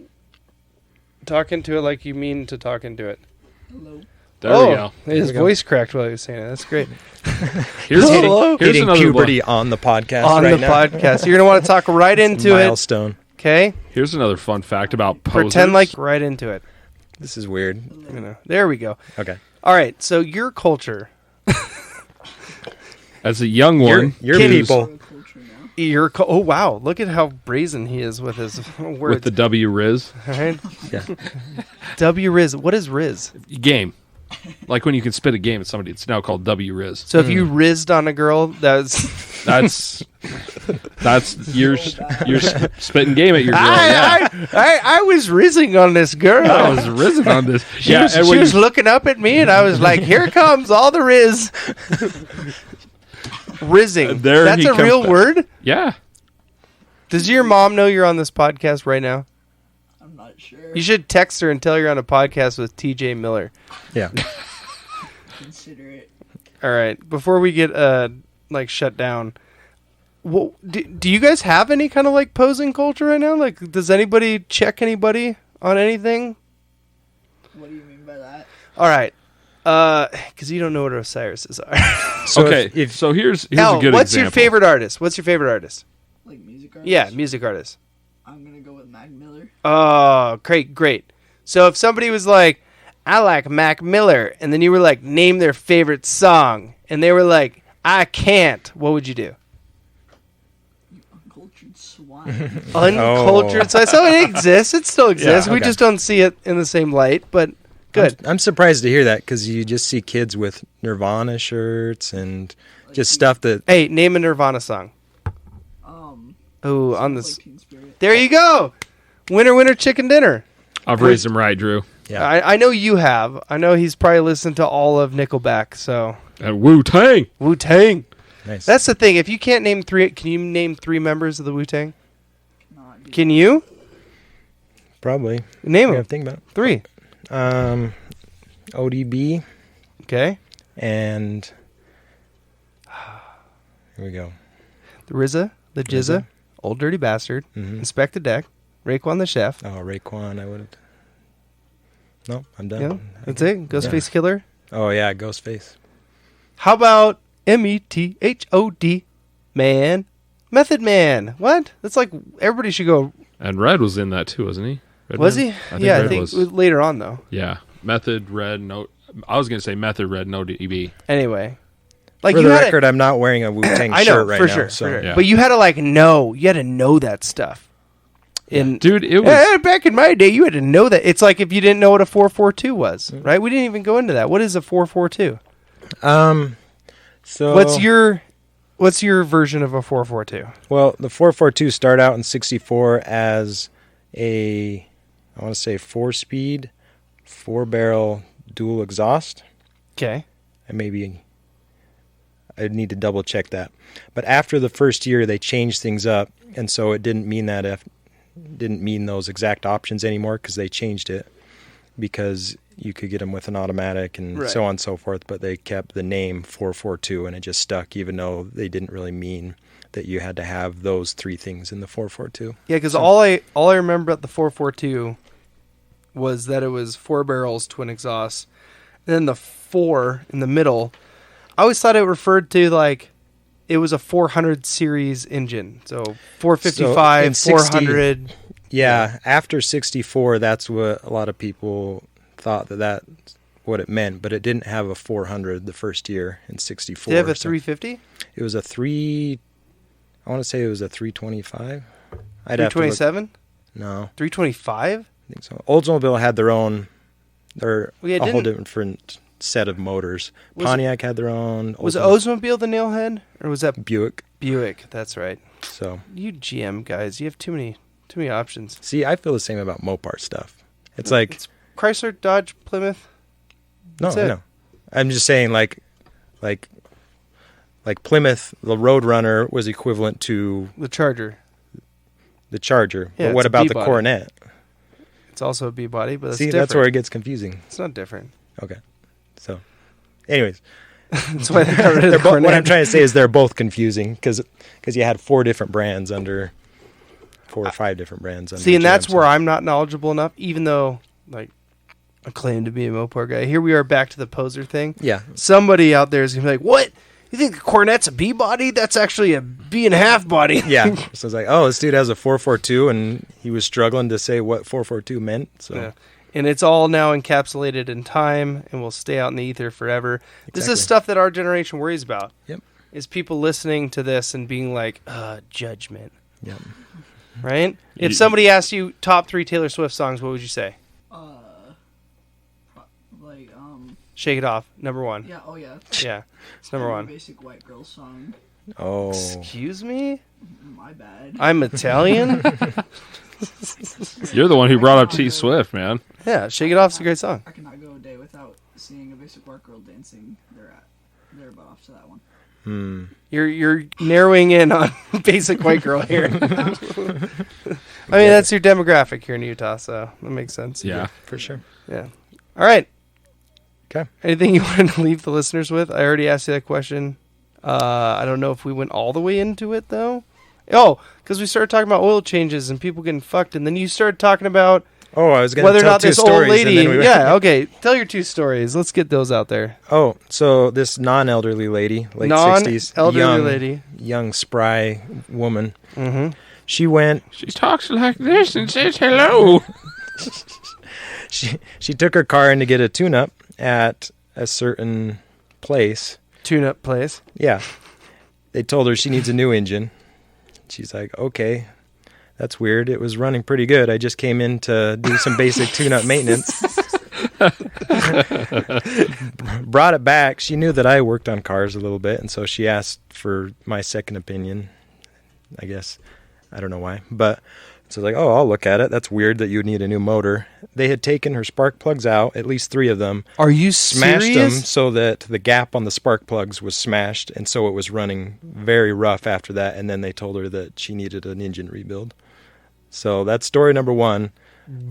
Talking to it like you mean to talk into it. Hello. There we go. His voice cracked while he was saying it. That's great. Here's Hitting another puberty on the podcast On right the now. podcast. You're going to want to talk right into it. Milestone. Okay? Here's another fun fact about posers. Pretend like right into it. This is weird. There we go. Okay. All right. So your culture. as a young one, Your Kids. people. Oh, wow. Look at how brazen he is with his words. with the W Riz All right? Yeah. W Riz. What is Riz? game. Like when you can spit a game at somebody, it's now called W Riz. So if you rizzed on a girl, that's you're spitting game at your girl. Yeah. I was rizzing on this girl. I was risen on this. She was looking up at me, and I was like, "Here comes all the riz." Rizzing. That's a real word? Yeah. Does your mom know you're on this podcast right now? I'm not sure. You should text her and tell her you're on a podcast with TJ Miller. Yeah. Consider it. All right. Before we get shut down, do you guys have any kind of like posing culture right now? Like, does anybody check anybody on anything? What do you mean by that? All right. Because you don't know what Osiris's are. So Okay. So here's Al, a good what's example. your favorite artist? What's your favorite artist? Like music artists? Yeah, music artist. I'm gonna go with Mac Miller. Oh, great. So if somebody was like, I like Mac Miller, and then you were like, name their favorite song, and they were like, I can't, what would you do? Uncultured swine. Uncultured. So it exists. It still exists. Yeah, We okay. just don't see it in the same light, but good. I'm surprised to hear that because you just see kids with Nirvana shirts and just stuff that. Hey, name a Nirvana song. Oh, on this. Like Teen Spirit. There you go. Winner, chicken dinner. I've raised him right, Drew. Yeah. I know you have. I know he's probably listened to all of Nickelback, so. And Wu-Tang. Wu-Tang. Nice. That's the thing. If you can't name three, can you name three members of the Wu-Tang? Not do Can you? Probably. Name I them. gotta think about Three. it. ODB Okay. and here we go. The RZA, the Jizza, RZA. Old Dirty Bastard, Mhm. Inspect the Deck, Raekwon the Chef. Oh, Raekwon, I would. No, I'm done. Yeah, that's it. Ghostface Killer. Oh yeah, Ghostface. How about METHOD? Man. Method Man. What? That's like everybody should go. And Red was in that too, wasn't he? Red Was Man? he? I think Yeah, I Red think was. later on though. Yeah. Method, Red, no. I was going to say Method, Red, no DB. Anyway. Like For you the had record, I'm not wearing a Wu-Tang I know, shirt right for now. sure, So. for sure. Yeah. But you had to like know. You had to know that stuff. Dude, it was. Back in my day, you had to know that. It's like if you didn't know what a 442 was, right? We didn't even go into that. What is a 442? So What's your version of a 442? well, the 442 started out in '64 as I want to say 4-speed, 4-barrel dual exhaust. Okay. And maybe I'd need to double check that. But after the first year, they changed things up, and so it didn't mean those exact options anymore because they changed it because you could get them with an automatic and Right. so on and so forth. But they kept the name 442, and it just stuck, even though they didn't really mean that you had to have those three things in the 442. Yeah, because all I remember about the 442 was that it was 4 barrels, twin exhausts. And then the 4 in the middle, I always thought it referred to like it was a 400 series engine. So 455, So in 60 400. Yeah, after 64, that's what a lot of people thought that's what it meant, but it didn't have a 400 the first year in 64. Did it have a so 350? It was a 3, I want to say it was a 325. I'd have to look. 327? No, 325? I think so. Oldsmobile had their own, Well, yeah, a whole didn't- different set of motors. Was Pontiac had their own. Was Oldsmobile- Oldsmobile the nailhead? Or was that Buick. Buick? That's right. So, You GM guys, you have too many options. see, I feel the same about Mopar stuff. It's like, It's Chrysler, Dodge, Plymouth. no, that's it. no. I'm just saying, like Plymouth, the Roadrunner was equivalent to The Charger. the Charger. Yeah, But what it's a about the B-body. Coronet? It's also a B body, but that's See, different. that's where it gets confusing. It's not different. Okay. So, anyways, That's why they got rid of the what I'm Coronet. trying to say is they're both confusing because you had 4 different brands under 4 or 5 different brands under. See, and that's GM, where so- I'm not knowledgeable enough, even though, like, I claim to be a Mopar guy. Here we are back to the poser thing. Yeah. Somebody out there is going to be like, what? You think the Cornette's a B body? That's actually a B and a half body. Yeah. So it's like, oh, this dude has a 442, and he was struggling to say what 442 meant. So. Yeah. And it's all now encapsulated in time and will stay out in the ether forever. Exactly. This is stuff that our generation worries about. Yep. Is people listening to this and being like, judgment. Yep. Right? If somebody asked you top 3 Taylor Swift songs, what would you say? Like, Shake It Off, number 1. yeah, oh yeah. Yeah, it's number 1. Basic white girl song. Oh. Excuse me? My bad. I'm Italian? You're the one who brought up T Swift, man. Yeah, Shake It Off's a great song. I cannot go a day without seeing a basic white girl dancing thereabouts to that one. You're narrowing in on basic white girl here. I mean, that's your demographic here in Utah, so that makes sense. Yeah. For sure. Yeah. All right. Okay. Anything you wanted to leave the listeners with? I already asked you that question. I don't know if we went all the way into it, though. Oh, because we started talking about oil changes and people getting fucked, and then you started talking about Oh, I was going whether to or tell not 2 this old stories. lady. And then Yeah, okay. Tell your 2 stories. Let's get those out there. Oh, so this non-elderly lady, late 60s. Non-elderly lady. Young, spry woman. Mm-hmm. She went... She talks like this and says hello. She took her car in to get a tune-up at a certain place. Tune-up place. Yeah. They told her she needs a new engine. She's like, okay, that's weird. It was running pretty good. I just came in to do some basic tune-up maintenance. Brought it back. She knew that I worked on cars a little bit, and so she asked for my second opinion. I guess. I don't know why. But so like, oh, I'll look at it. That's weird that you would need a new motor. They had taken her spark plugs out, at least 3 of them. Are you Smashed serious? them so that the gap on the spark plugs was smashed, and so it was running very rough after that, and then they told her that she needed an engine rebuild. So that's story number 1.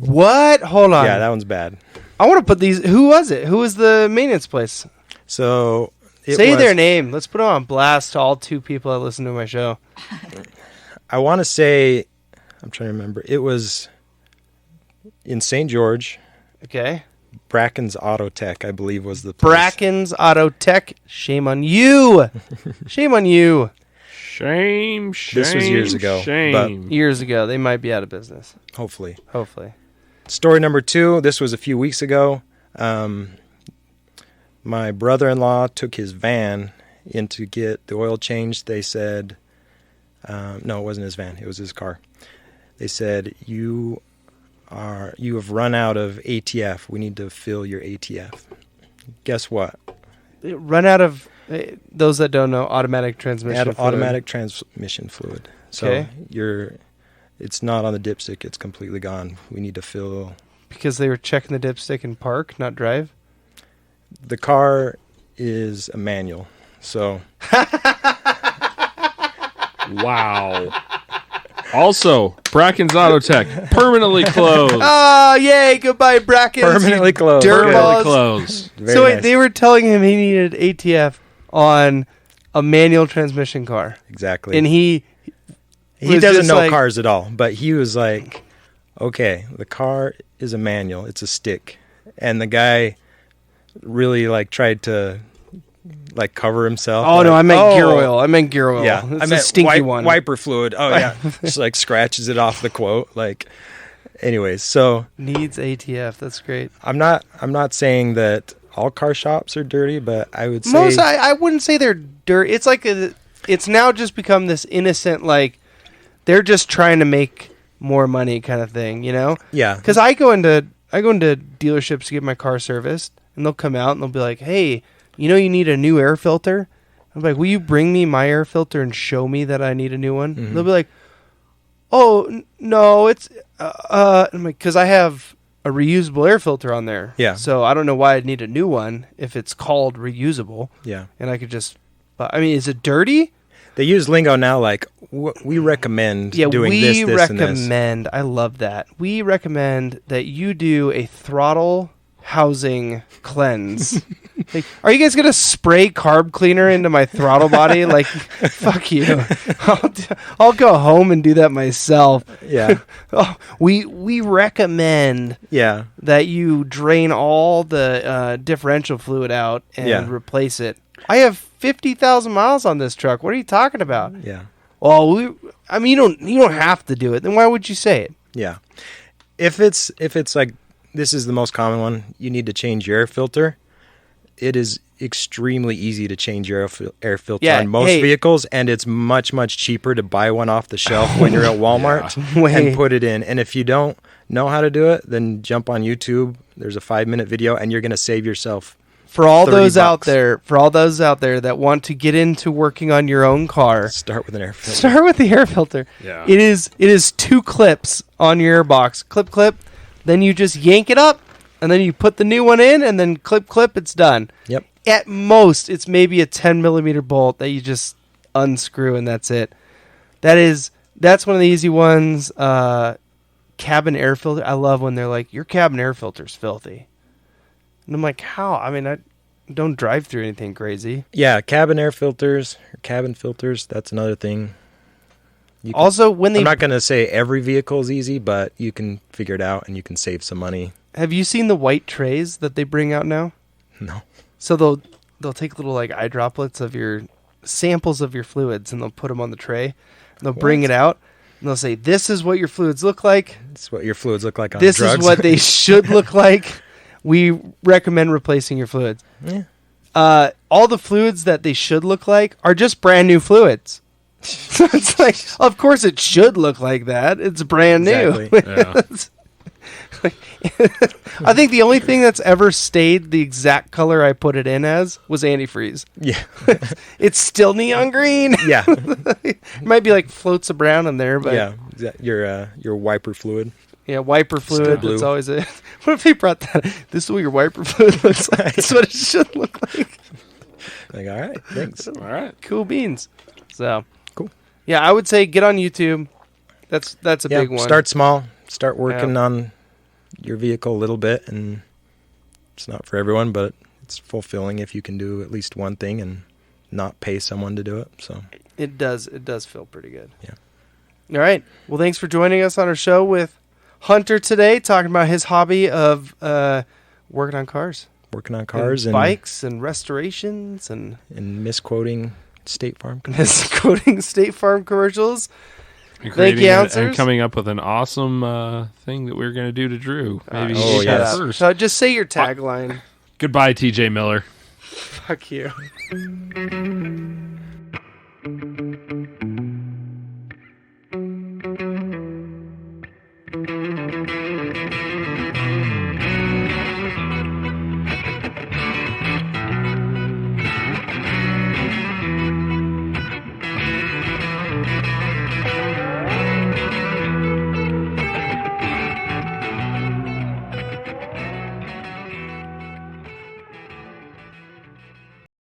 What? Hold on. Yeah, that one's bad. I want to put these. Who was it? Who was the maintenance place? So Say their name. Let's put them on blast to all 2 people that listen to my show. I want to say, I'm trying to remember. It was in St. George. Okay. Bracken's Auto Tech, I believe, was the place. Bracken's Auto Tech. Shame on you. Shame on you. Shame. This was years ago, Shame. Years ago. They might be out of business. Hopefully. Story number 2, this was a few weeks ago. My brother-in-law took his van in to get the oil changed. They said, no, it wasn't his van. It was his car. They said, you have run out of ATF. We need to fill your ATF. Guess what? Run out of, those that don't know, automatic transmission fluid. Automatic transmission fluid. So Okay. it's not on the dipstick. It's completely gone. We need to fill. Because they were checking the dipstick and park, not drive? The car is a manual. So. Wow. Also, Bracken's Auto Tech permanently closed. Oh, yay. Goodbye, Brackens. Permanently closed. Dirt Permanently balls. closed. Very So wait, nice. they were telling him he needed ATF on a manual transmission car. Exactly. And he He was doesn't just know like- cars at all, but he was like, okay, the car is a manual. It's a stick. And the guy really tried to cover himself. Oh, no, I meant gear oil. I meant gear oil. Yeah. It's I a meant stinky one. wiper fluid. Oh, yeah. Just scratches it off the quote. Anyways, so Needs ATF. That's great. I'm not saying that all car shops are dirty, but I would say I wouldn't say they're dirty. It's it's now just become this innocent, they're just trying to make more money kind of thing, you know? yeah. Because I go into dealerships to get my car serviced, and they'll come out and they'll be like, "Hey, you need a new air filter?" I'm like, "Will you bring me my air filter and show me that I need a new one?" Mhm. They'll be like, "Oh, no, it's I'm like, because I have a reusable air filter on there. Yeah. So I don't know why I'd need a new one if it's called reusable, Yeah. and I could just. I mean, is it dirty? They use lingo now we recommend doing this, we this, and this. recommend. I love that. We recommend that you do a throttle housing cleanse. Like, are you guys gonna spray carb cleaner into my throttle body? Like, fuck you. I'll go home and do that myself. Yeah. Oh, we recommend that you drain all the differential fluid out and replace it. I have 50,000 miles on this truck. What are you talking about? Yeah. Well, you don't have to do it. Then why would you say it? Yeah. If it's like, this is the most common one, you need to change your air filter. It is extremely easy to change your air filter on most vehicles, and it's much, much cheaper to buy one off the shelf when you're at Walmart and put it in. And if you don't know how to do it, then jump on YouTube. There's a 5-minute video, and you're going to save yourself For all those $30. out there that want to get into working on your own car, Start with an air filter. start with the air filter. Yeah. It is 2 clips on your airbox. Clip. Then you just yank it up, and then you put the new one in, and then clip. It's done. Yep. At most, it's maybe a 10 millimeter bolt that you just unscrew, and that's it. That's one of the easy ones. Cabin air filter. I love when they're like, your cabin air filter's filthy. And I'm like, how? I mean, I don't drive through anything crazy. Yeah, cabin air filters, or cabin filters, that's another thing. Also, when I'm not going to say every vehicle is easy, but you can figure it out and you can save some money. have you seen the white trays that they bring out now? No. So they'll take little like eye droplets of your samples of your fluids, and they'll put them on the tray. And they'll bring it out, and they'll say, "This is what your fluids look like. This is what your fluids look like on This drugs. is what they should look like. We recommend replacing your fluids." Yeah. All the fluids that they should look like are just brand new fluids. So it's like, of course it should look like that. It's brand new. Exactly. Yeah. I think the only thing that's ever stayed the exact color I put it in as was antifreeze. Yeah. It's still neon green. Yeah. It might be like floats of brown in there, but Yeah. Your wiper fluid. yeah, wiper fluid. blue. That's always it. What if they brought that? This is what your wiper fluid looks like. That's what it should look like. Like, all right, thanks. All right. Cool beans. So Cool. yeah, I would say get on YouTube. That's a big one. Start small. Start working on your vehicle a little bit, and it's not for everyone, but it's fulfilling if you can do at least one thing and not pay someone to do it. So It does feel pretty good. Yeah. All right. Well, thanks for joining us on our show with Hunter today, talking about his hobby of working on cars. Working on cars and bikes and restorations and misquoting State Farm misquoting State Farm commercials. And Thank you, creating Answers. and coming up with an awesome thing that we're going to do to Drew. Maybe Oh, you should yes. go first. So just say your tagline. Goodbye, TJ Miller. Fuck you.